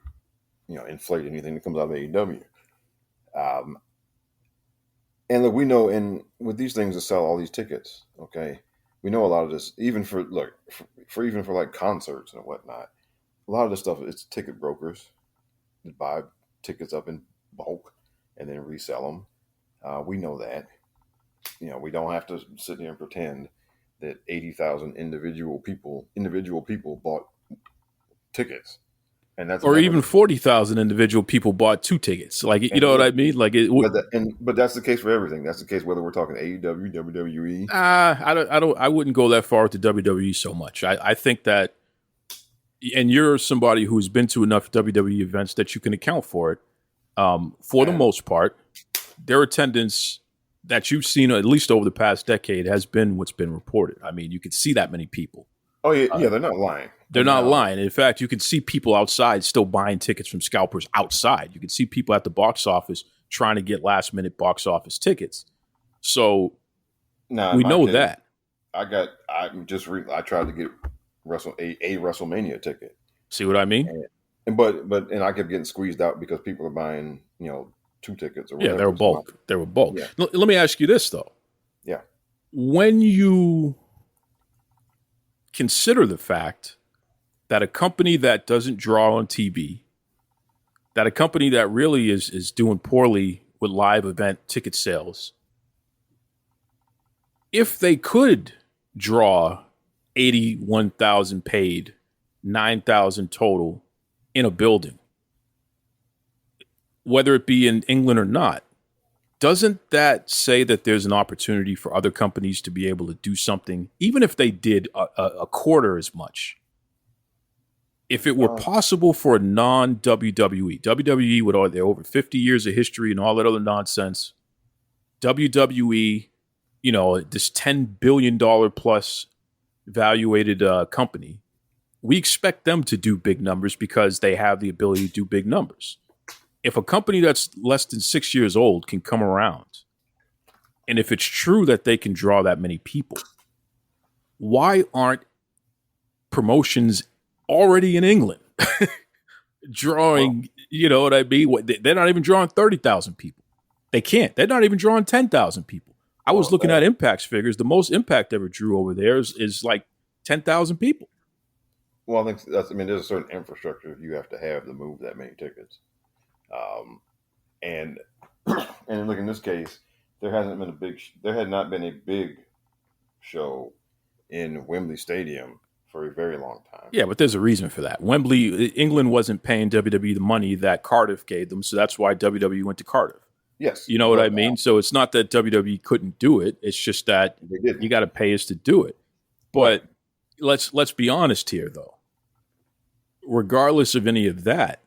inflate anything that comes out of AEW. And look, we know, and with these things that sell all these tickets, okay, we know a lot of this, even for even for like concerts and whatnot. A lot of this stuff, it's ticket brokers that buy tickets up in bulk and then resell them. We know that. We don't have to sit here and pretend that 80,000 individual people bought tickets, and that's or even 40,000 individual people bought 2 tickets. Like, you know what I mean? Like, but that's the case for everything. That's the case whether we're talking AEW, WWE. I wouldn't go that far with the WWE so much. I think that, and you're somebody who's been to enough WWE events that you can account for it. For the most part, their attendance that you've seen, at least over the past decade, has been what's been reported. I mean, you could see that many people. Oh, yeah, they're not lying. They're not lying. In fact, you can see people outside still buying tickets from scalpers outside. You can see people at the box office trying to get last-minute box office tickets. So we know that. I tried to get a WrestleMania ticket. See what I mean? But I kept getting squeezed out because people are buying 2 tickets or whatever. Yeah, they were bulk. They were bulk. Yeah. Let me ask you this though. Yeah. When you consider the fact that a company that doesn't draw on TV, that a company that really is doing poorly with live event ticket sales, if they could draw 81,000 paid, 9,000 total in a building, whether it be in England or not, doesn't that say that there's an opportunity for other companies to be able to do something, even if they did a quarter as much? If it were possible for a non-WWE, with all their over 50 years of history and all that other nonsense, WWE, this $10 billion plus valuated company, we expect them to do big numbers because they have the ability to do big numbers. If a company that's less than 6 years old can come around, and if it's true that they can draw that many people, why aren't promotions already in England drawing, you know what I mean? They're not even drawing 30,000 people. They can't. They're not even drawing 10,000 people. I was looking at Impact's figures. The most Impact ever drew over there is like 10,000 people. Well, I think there's a certain infrastructure you have to have to move that many tickets. And look, in this case, there had not been a big show in Wembley Stadium for a very long time. Yeah, but there's a reason for that. England wasn't paying WWE the money that Cardiff gave them, so that's why WWE went to Cardiff. Yes. You know what I mean? So it's not that WWE couldn't do it. It's just that you got to pay us to do it. But let's be honest here, though. Regardless of any of that,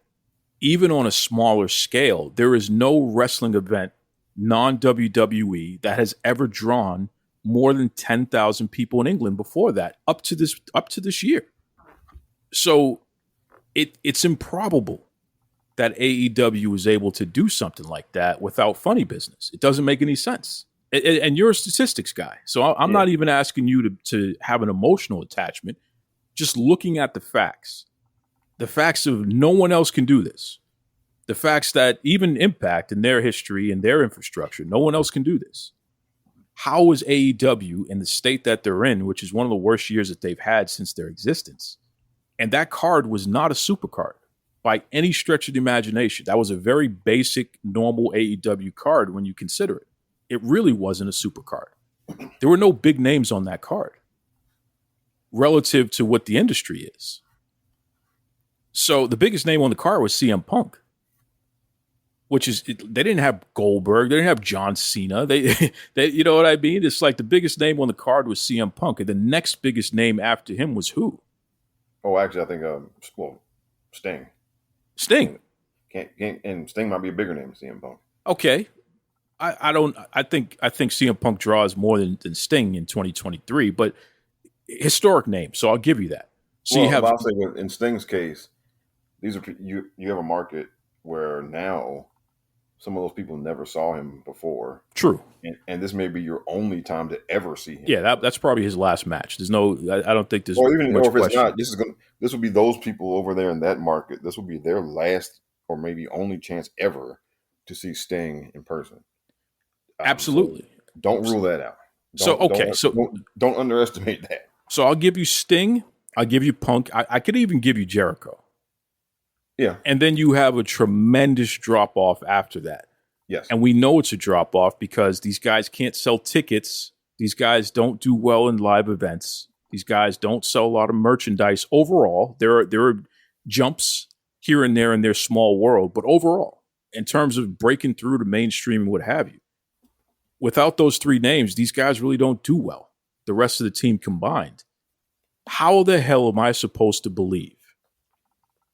even on a smaller scale, there is no wrestling event, non-WWE, that has ever drawn more than 10,000 people in England before that, up to this year. So it's improbable that AEW was able to do something like that without funny business. It doesn't make any sense. And you're a statistics guy, so I'm not even asking you to have an emotional attachment. Just looking at the facts of no one else can do this. The facts that even Impact in their history and their infrastructure, no one else can do this. How is AEW in the state that they're in, which is one of the worst years that they've had since their existence? And that card was not a super card by any stretch of the imagination. That was a very basic, normal AEW card when you consider it. It really wasn't a super card. There were no big names on that card relative to what the industry is. So the biggest name on the card was CM Punk, which is, they didn't have Goldberg. They didn't have John Cena. They you know what I mean? It's like the biggest name on the card was CM Punk. And the next biggest name after him was who? Oh, actually, I think, Sting. Sting. And Sting might be a bigger name than CM Punk. Okay. I think CM Punk draws more than Sting in 2023, but historic name. So I'll give you that. So I'll say in Sting's case, you have a market where now some of those people never saw him before. True. And this may be your only time to ever see him. Yeah, that's probably his last match. There's no, I don't think there's or much if it's question. not, this will be those people over there in that market. This will be their last or maybe only chance ever to see Sting in person. Absolutely. So don't rule that out. Don't underestimate that. So I'll give you Sting. I'll give you Punk. I could even give you Jericho. Yeah. And then you have a tremendous drop off after that. Yes. And we know it's a drop off because these guys can't sell tickets. These guys don't do well in live events. These guys don't sell a lot of merchandise overall. There are jumps here and there in their small world, but overall, in terms of breaking through to mainstream and what have you, without those three names, these guys really don't do well. The rest of the team combined. How the hell am I supposed to believe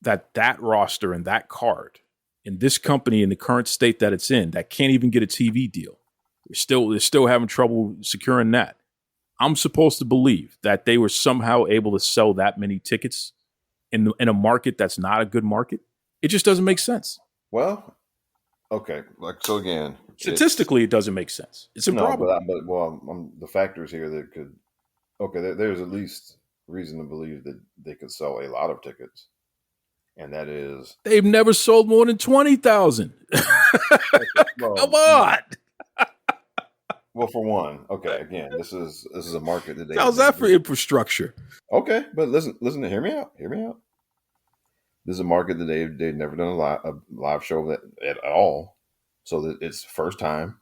that roster and that card in this company in the current state that it's in, that can't even get a TV deal, they're still having trouble securing that? I'm supposed to believe that they were somehow able to sell that many tickets in a market that's not a good market. It just doesn't make sense. Well, okay. So again, statistically, it doesn't make sense. It's improbable. The factors here that could, there's at least reason to believe that they could sell a lot of tickets. And that is, they've never sold more than 20,000. Come on. Well, for one, again, this is a market that how's that for infrastructure? Okay, but listen, hear me out. This is a market that they've never done a live show at all, so that it's first time.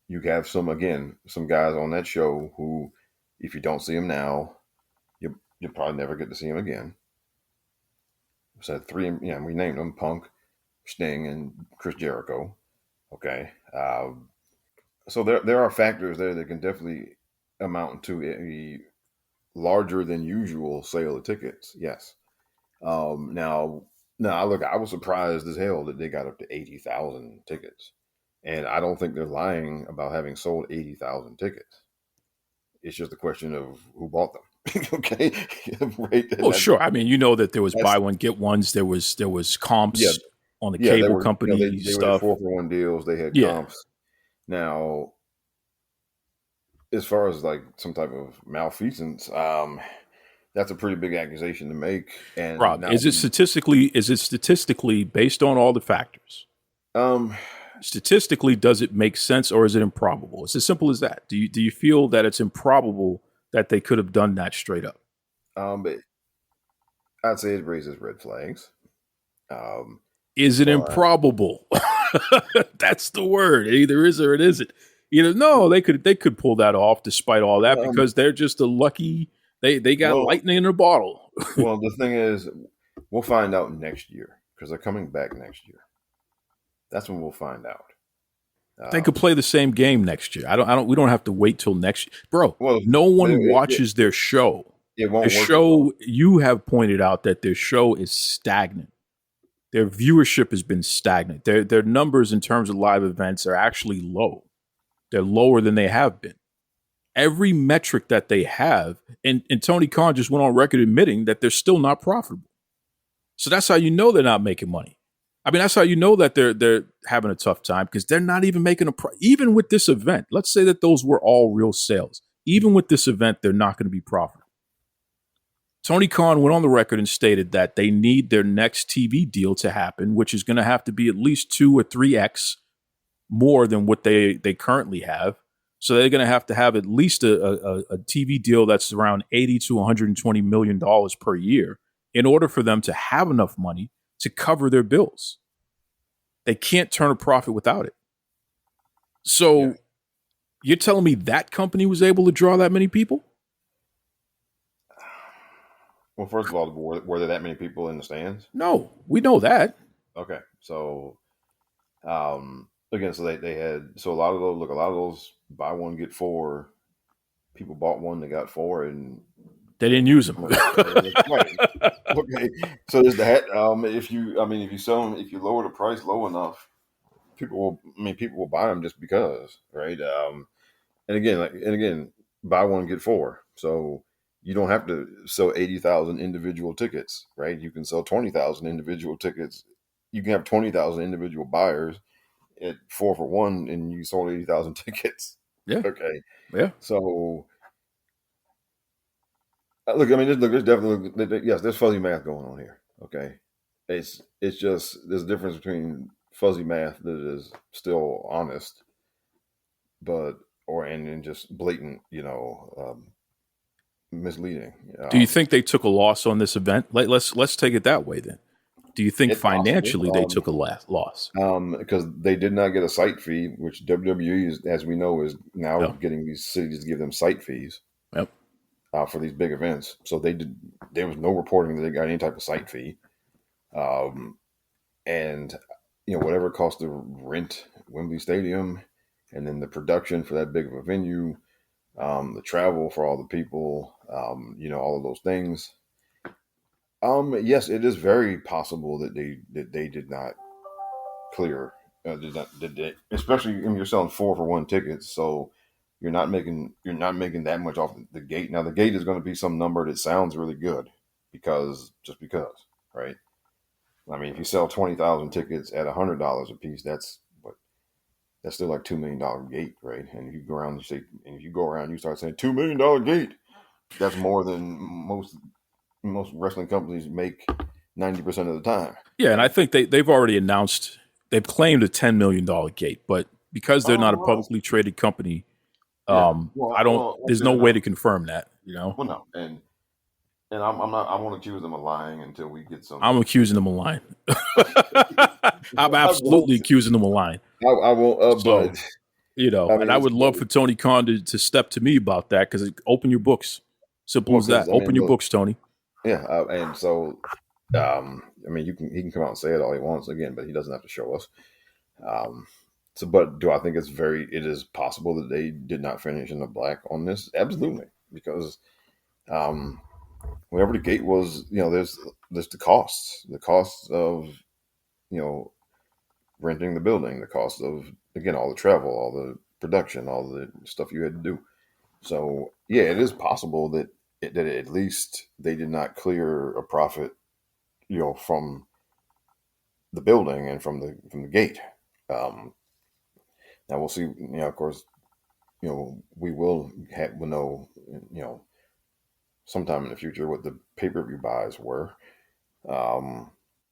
You have some guys on that show who, if you don't see them now, you'll probably never get to see them again. So three, we named them: Punk, Sting, and Chris Jericho. Okay. So there are factors there that can definitely amount to a larger than usual sale of tickets. Yes. Now look, I was surprised as hell that they got up to 80,000 tickets, and I don't think they're lying about having sold 80,000 tickets. It's just a question of who bought them. Okay. Right. Oh, sure. I mean, that there was buy one get ones. There was comps on the cable company they stuff. Were 4-for-1 deals. They had comps. Now, as far as like some type of malfeasance, that's a pretty big accusation to make. And Rob, is it statistically based on all the factors? Statistically, does it make sense, or is it improbable? It's as simple as that. Do you feel that it's improbable that they could have done that straight up? I'd say it raises red flags. Is it improbable? That's the word. It either is or it isn't. No, they could pull that off despite all that because they're just a lucky. They got lightning in a bottle. Well, the thing is, we'll find out next year because they're coming back next year. That's when we'll find out. They could play the same game next year. We don't have to wait till next year, bro. Well, no one watches their show. It won't their show. You have pointed out that their show is stagnant. Their viewership has been stagnant. Their numbers in terms of live events are actually low. They're lower than they have been. Every metric that they have, and Tony Khan just went on record admitting that they're still not profitable. So that's how you know they're not making money. I mean, that's how you know that they're having a tough time because they're not even making even with this event. Let's say that those were all real sales. Even with this event, they're not going to be profitable. Tony Khan went on the record and stated that they need their next TV deal to happen, which is going to have to be at least 2 or 3x more than what they currently have. So they're going to have at least a TV deal that's around $80 to $120 million per year in order for them to have enough money to cover their bills. They can't turn a profit without it. So you're telling me that company was able to draw that many people? Well, first of all, were there that many people in the stands? No, we know that. Okay, so again, so they had a lot of those buy one get 4 people bought one, they got 4, and they didn't use them. Right. Okay, so there's that. If you lower the price low enough, people will buy them just because, right? And again, buy one get 4. So you don't have to sell 80,000 individual tickets, right? You can sell 20,000 individual tickets. You can have 20,000 individual buyers, at 4 for 1 and you sold 80,000 tickets. Yeah. Okay. Yeah. So look, I mean, there's definitely, yes, there's fuzzy math going on here. Okay. It's just, there's a difference between fuzzy math that is still honest, and just blatant, misleading. Do you think they took a loss on this event? Let's take it that way then. Do you think It's possible. financially they took a loss? Because they did not get a site fee, which WWE, as we know, is now Yep. getting these cities to give them site fees. Yep. For these big events. So there was no reporting that they got any type of site fee. And whatever it cost to rent Wembley Stadium, and then the production for that big of a venue, the travel for all the people, all of those things. Yes, it is very possible that they did not clear, especially when you're selling 4 for 1 tickets, so you're not making that much off the gate. Now the gate is going to be some number that sounds really good because, right? I mean, if you sell 20,000 tickets at $100 a piece, that's still like $2 million gate, right? And if you go around, you start saying $2 million gate. That's more than most wrestling companies make 90% of the time. Yeah, and I think they've already announced, they've claimed a $10 million gate, but because they're not a publicly traded company, there's no way to confirm that, Well, no, and I'm not. I won't accuse them of lying until we get some. I'm accusing them of lying. I'm absolutely accusing them of lying. I won't. But and I would love for Tony Khan to step to me about that, because open your books. Simple as that. Open your books, Tony. Yeah, and so, I mean, he can come out and say it all he wants again, but he doesn't have to show us. But do I think it is possible that they did not finish in the black on this? Absolutely, because whatever the gate was, there's the costs of renting the building, the cost of, again, all the travel, all the production, all the stuff you had to do. So yeah, it is possible that at least they did not clear a profit, from the building and from the gate. Now we'll see. Of course, we will know, sometime in the future what the pay-per-view buys were.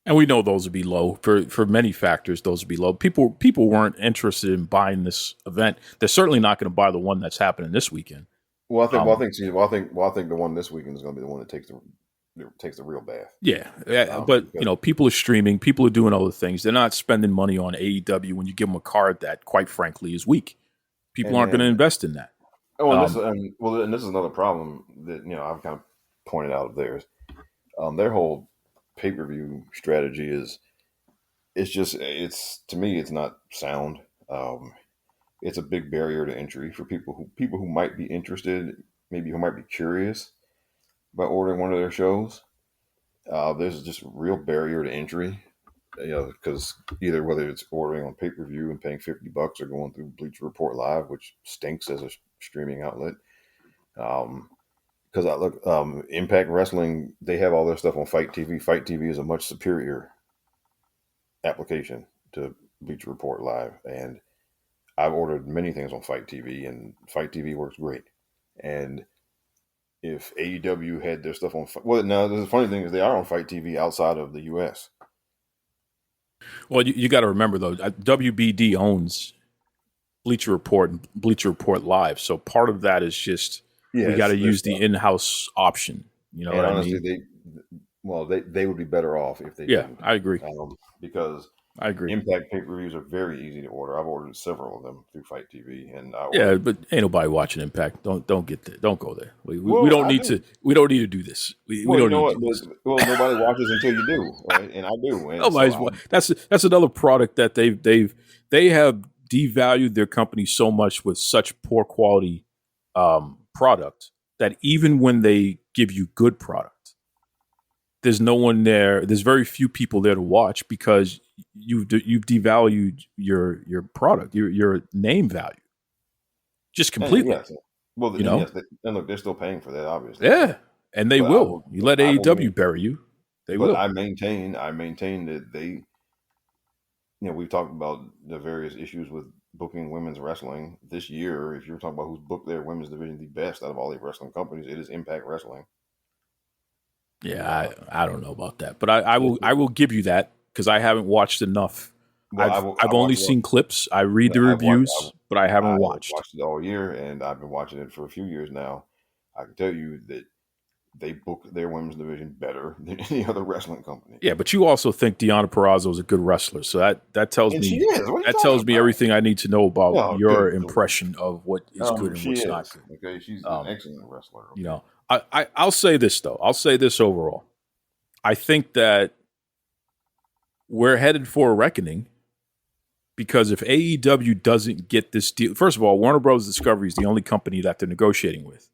And we know those would be low for many factors. Those would be low. People weren't interested in buying this event. They're certainly not going to buy the one that's happening this weekend. Well, I think the one this weekend is going to be the one that takes the real bath. Yeah, but people are streaming. People are doing other things. They're not spending money on AEW when you give them a card that, quite frankly, is weak. People aren't going to invest in that. And this is another problem that I've kind of pointed out of theirs. Their whole pay-per-view strategy to me, it's not sound. It's a big barrier to entry for people who might be interested, maybe who might be curious about ordering one of their shows. There's just a real barrier to entry, because whether it's ordering on pay-per-view and paying $50 or going through Bleacher Report Live, which stinks as a streaming outlet. Because I look, Impact Wrestling, they have all their stuff on Fight TV. Fight TV is a much superior application to Bleacher Report Live, and I've ordered many things on Fight TV, and Fight TV works great. And if AEW had their stuff on, now the funny thing is they are on Fight TV outside of the U.S. Well, you got to remember though, WBD owns Bleacher Report and Bleacher Report Live, so part of that is just we got to use the in-house option. You know what honestly, I mean? They would be better off if they didn't. I agree. Because I agree. Impact pay-per-views are very easy to order. I've ordered several of them through Fight TV, and but ain't nobody watching Impact. Don't get there. Don't go there. We don't need to. We don't need to do this. We don't need to do this. Well, nobody watches until you do, right? And I do. And that's another product that they have devalued their company so much with such poor quality product that even when they give you good product, there's no one there. There's very few people there to watch because you've devalued your product, your name value, just completely. Yes. Well, yes, and look, they're still paying for that, obviously. Yeah, and they will. You let AEW bury you, they will. I maintain that we've talked about the various issues with booking women's wrestling this year. If you're talking about who's booked their women's division the best out of all the wrestling companies, it is Impact Wrestling. Yeah, I don't know about that, but I will give you that because I haven't watched enough. Well, I've only seen clips. I read the reviews, but I haven't watched. I've watched it all year, and I've been watching it for a few years now. I can tell you that they book their women's division better than any other wrestling company. Yeah, but you also think Deonna Purrazzo is a good wrestler, so that tells me everything I need to know about your impression of what is good and what's not good. Okay, she's an excellent wrestler. Okay? You know, I'll say this though. I'll say this overall. I think that we're headed for a reckoning because if AEW doesn't get this deal, first of all, Warner Bros. Discovery is the only company that they're negotiating with.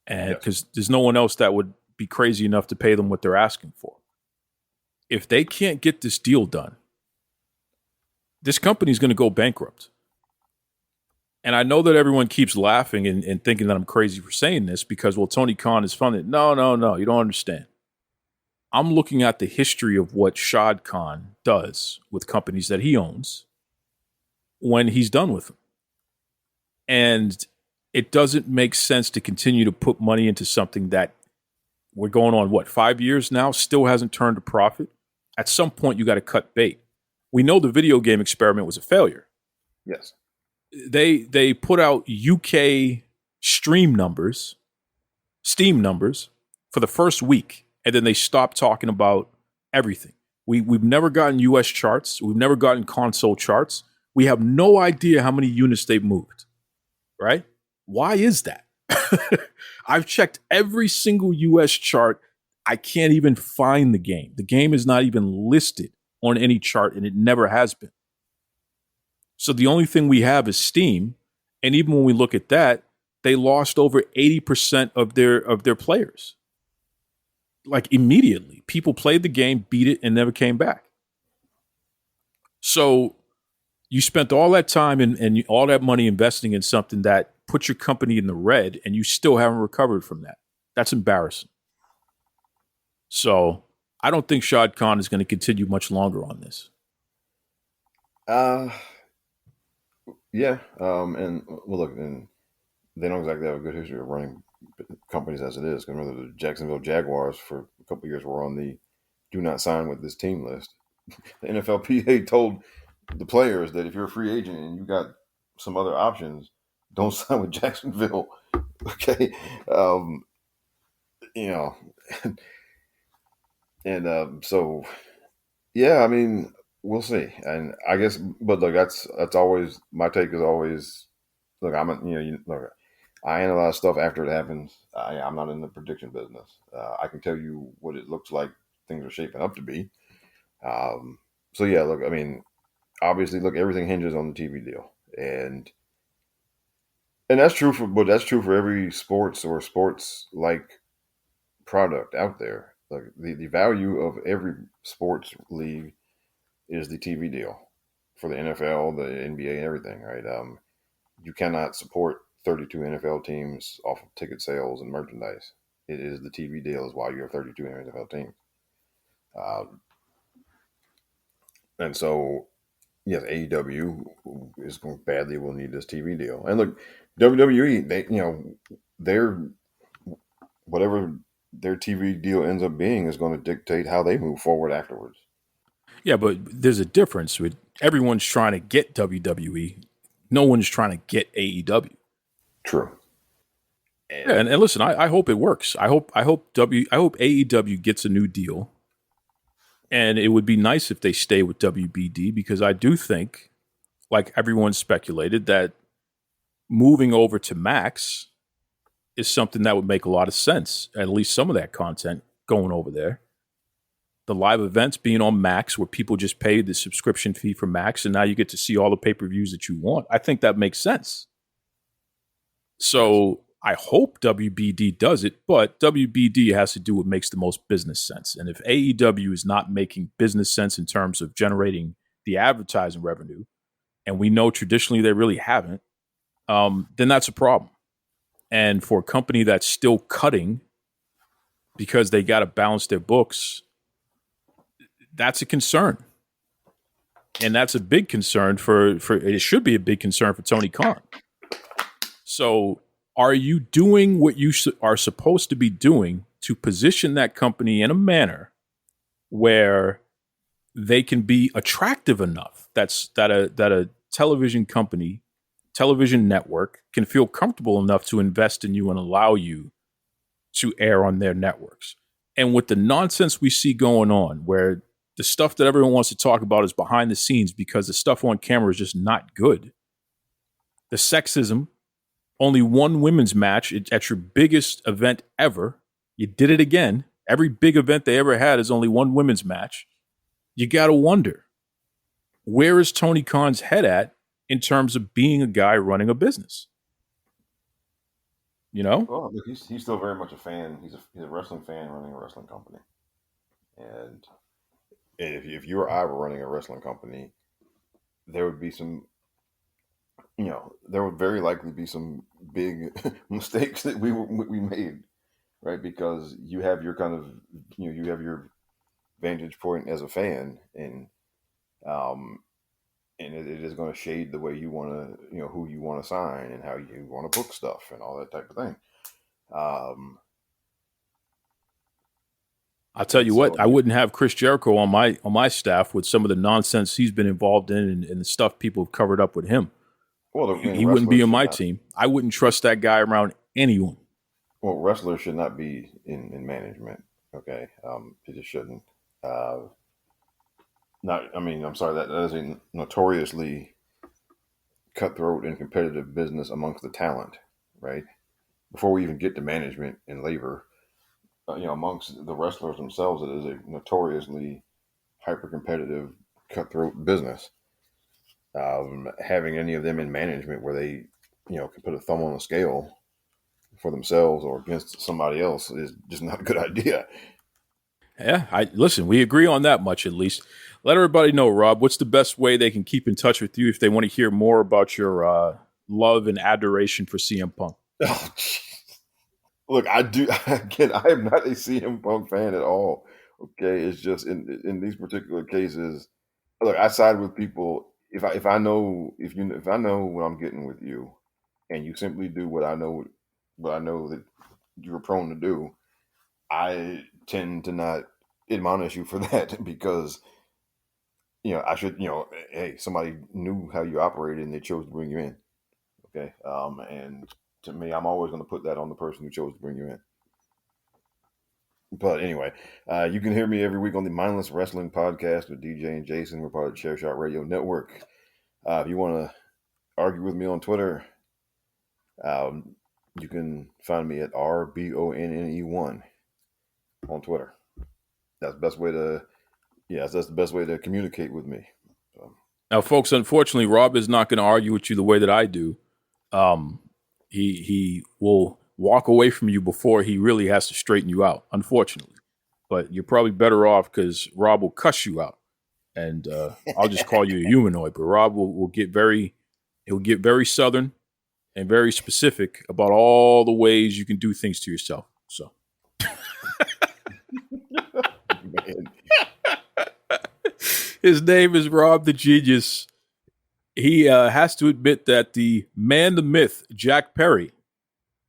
And because there's no one else that would be crazy enough to pay them what they're asking for. If they can't get this deal done, this company is going to go bankrupt. And I know that everyone keeps laughing and thinking that I'm crazy for saying this because, well, Tony Khan is funded. No, you don't understand. I'm looking at the history of what Shad Khan does with companies that he owns when he's done with them. And it doesn't make sense to continue to put money into something that we're going on, 5 years now, still hasn't turned a profit. At some point, you got to cut bait. We know the video game experiment was a failure. Yes. They put out UK Steam numbers for the first week, and then they stopped talking about everything. We've never gotten US charts. We've never gotten console charts. We have no idea how many units they've moved, right? Why is that? I've checked every single US chart. I can't even find the game. The game is not even listed on any chart, and it never has been. So the only thing we have is Steam. And even when we look at that, they lost over 80% of their players. Like immediately. People played the game, beat it, and never came back. So you spent all that time and all that money investing in something that put your company in the red, and you still haven't recovered from that. That's embarrassing. So I don't think Shad Khan is going to continue much longer on this. Yeah. And well, look, and they don't exactly have a good history of running companies as it is. Because remember, the Jacksonville Jaguars for a couple of years were on the do not sign with this team list. The NFLPA told the players that if you're a free agent and you got some other options, don't sign with Jacksonville. Okay. So, yeah, I mean, we'll see. And I guess, but look, that's always, my take is always, look, look, I analyze stuff after it happens. I'm not in the prediction business. I can tell you what it looks like things are shaping up to be. So yeah, look, I mean, obviously, look, everything hinges on the TV deal. And that's true for every sports or sports-like product out there. Like the value of every sports league is the TV deal for the NFL, the NBA, and everything, right? You cannot support 32 NFL teams off of ticket sales and merchandise. It is the TV deal is why you have 32 NFL teams. And so, yes, AEW is going badly will need this TV deal. And look, WWE, whatever their TV deal ends up being is going to dictate how they move forward afterwards. Yeah, but there's a difference with everyone's trying to get WWE. No one's trying to get AEW. True. And listen, I hope it works. I hope AEW gets a new deal. And it would be nice if they stay with WBD because I do think, like everyone speculated, that moving over to Max is something that would make a lot of sense. At least some of that content going over there. The live events being on Max where people just pay the subscription fee for Max and now you get to see all the pay-per-views that you want. I think that makes sense. So I hope WBD does it, but WBD has to do what makes the most business sense. And if AEW is not making business sense in terms of generating the advertising revenue, and we know traditionally they really haven't, then that's a problem. And for a company that's still cutting because they got to balance their books, that's a concern. And that's a big concern for it should be a big concern for Tony Khan. So are you doing what you are supposed to be doing to position that company in a manner where they can be attractive enough that a television company, television network can feel comfortable enough to invest in you and allow you to air on their networks? And with the nonsense we see going on, where the stuff that everyone wants to talk about is behind the scenes because the stuff on camera is just not good. The sexism, only one women's match at your biggest event ever. You did it again. Every big event they ever had is only one women's match. You got to wonder, where is Tony Khan's head at in terms of being a guy running a business? You know? Well, look, he's still very much a fan. He's a wrestling fan running a wrestling company. And if you or I were running a wrestling company, there would be some, there would very likely be some big mistakes that we made, right? Because you have your kind of, you have your vantage point as a fan, and it is going to shade the way you want to, who you want to sign and how you want to book stuff and all that type of thing. I'll tell you what, I wouldn't have Chris Jericho on my staff with some of the nonsense he's been involved in and the stuff people have covered up with him. Well, he wouldn't be on my team. I wouldn't trust that guy around anyone. Well, wrestlers should not be in management. Okay, they just shouldn't. I'm sorry. That is a notoriously cutthroat and competitive business amongst the talent, right? Before we even get to management and labor, amongst the wrestlers themselves, it is a notoriously hyper-competitive, cutthroat business. Having any of them in management where they, can put a thumb on the scale for themselves or against somebody else is just not a good idea. Yeah, listen, we agree on that much at least. Let everybody know, Rob, what's the best way they can keep in touch with you if they want to hear more about your love and adoration for CM Punk? Oh, look, I do. Again, I am not a CM Punk fan at all. Okay, it's just in these particular cases. Look, I side with people if I know what I'm getting with you, and you simply do what I know that you're prone to do. I tend to not admonish you for that because, I should, hey, somebody knew how you operated and they chose to bring you in. Okay. And to me, I'm always going to put that on the person who chose to bring you in. But anyway, you can hear me every week on the Mindless Wrestling Podcast with DJ and Jason. We're part of the Chair Shot Radio Network. If you want to argue with me on Twitter, you can find me at RBONNE1 on Twitter. That's the best way to communicate with me. So. Now, folks, unfortunately, Rob is not going to argue with you the way that I do. He will walk away from you before he really has to straighten you out, unfortunately. But you're probably better off because Rob will cuss you out. And I'll just call you a humanoid. But Rob will get very Southern and very specific about all the ways you can do things to yourself. So. His name is Rob the Genius. He has to admit that the man, the myth, Jack Perry,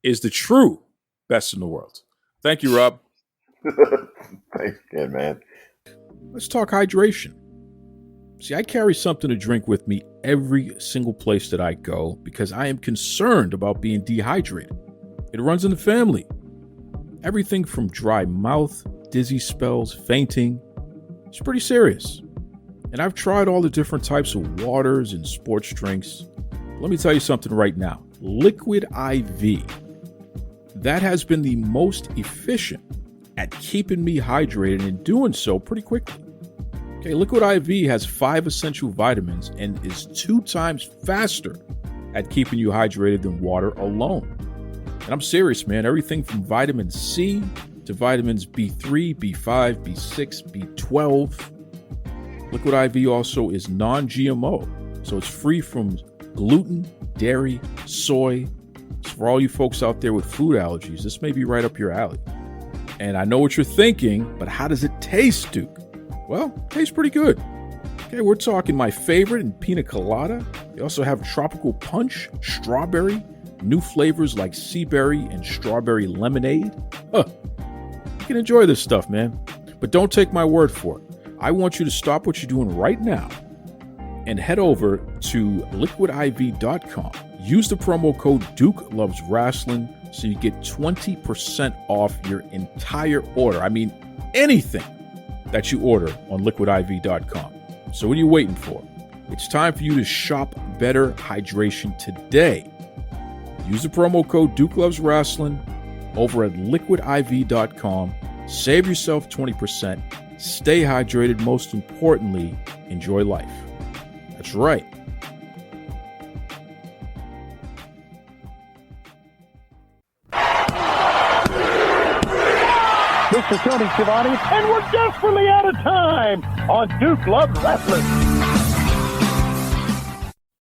is the true best in the world. Thank you, Rob. Thanks again, man. Let's talk hydration. See, I carry something to drink with me every single place that I go because I am concerned about being dehydrated. It runs in the family. Everything from dry mouth, dizzy spells, fainting. It's pretty serious. And I've tried all the different types of waters and sports drinks. Let me tell you something right now. Liquid IV. That has been the most efficient at keeping me hydrated and doing so pretty quickly. Okay, Liquid IV has 5 essential vitamins and is 2 times faster at keeping you hydrated than water alone. And I'm serious, man. Everything from vitamin C to vitamins B3, B5, B6, B12. Liquid IV also is non-GMO, so it's free from gluten, dairy, soy. So for all you folks out there with food allergies, this may be right up your alley. And I know what you're thinking, but how does it taste, Duke? Well, it tastes pretty good. Okay, we're talking my favorite and pina colada. They also have tropical punch, strawberry, new flavors like sea berry and strawberry lemonade. You can enjoy this stuff, man. But don't take my word for it. I want you to stop what you're doing right now and head over to liquidiv.com. Use the promo code Duke Loves Rasslin so you get 20% off your entire order. I mean, anything that you order on liquidiv.com. So what are you waiting for? It's time for you to shop better hydration today. Use the promo code Duke Loves Rasslin over at liquidiv.com. Save yourself 20%. Stay hydrated. Most importantly, enjoy life. That's right. This is Tony Schiavone, and we're desperately out of time on Duke Loves Rasslin.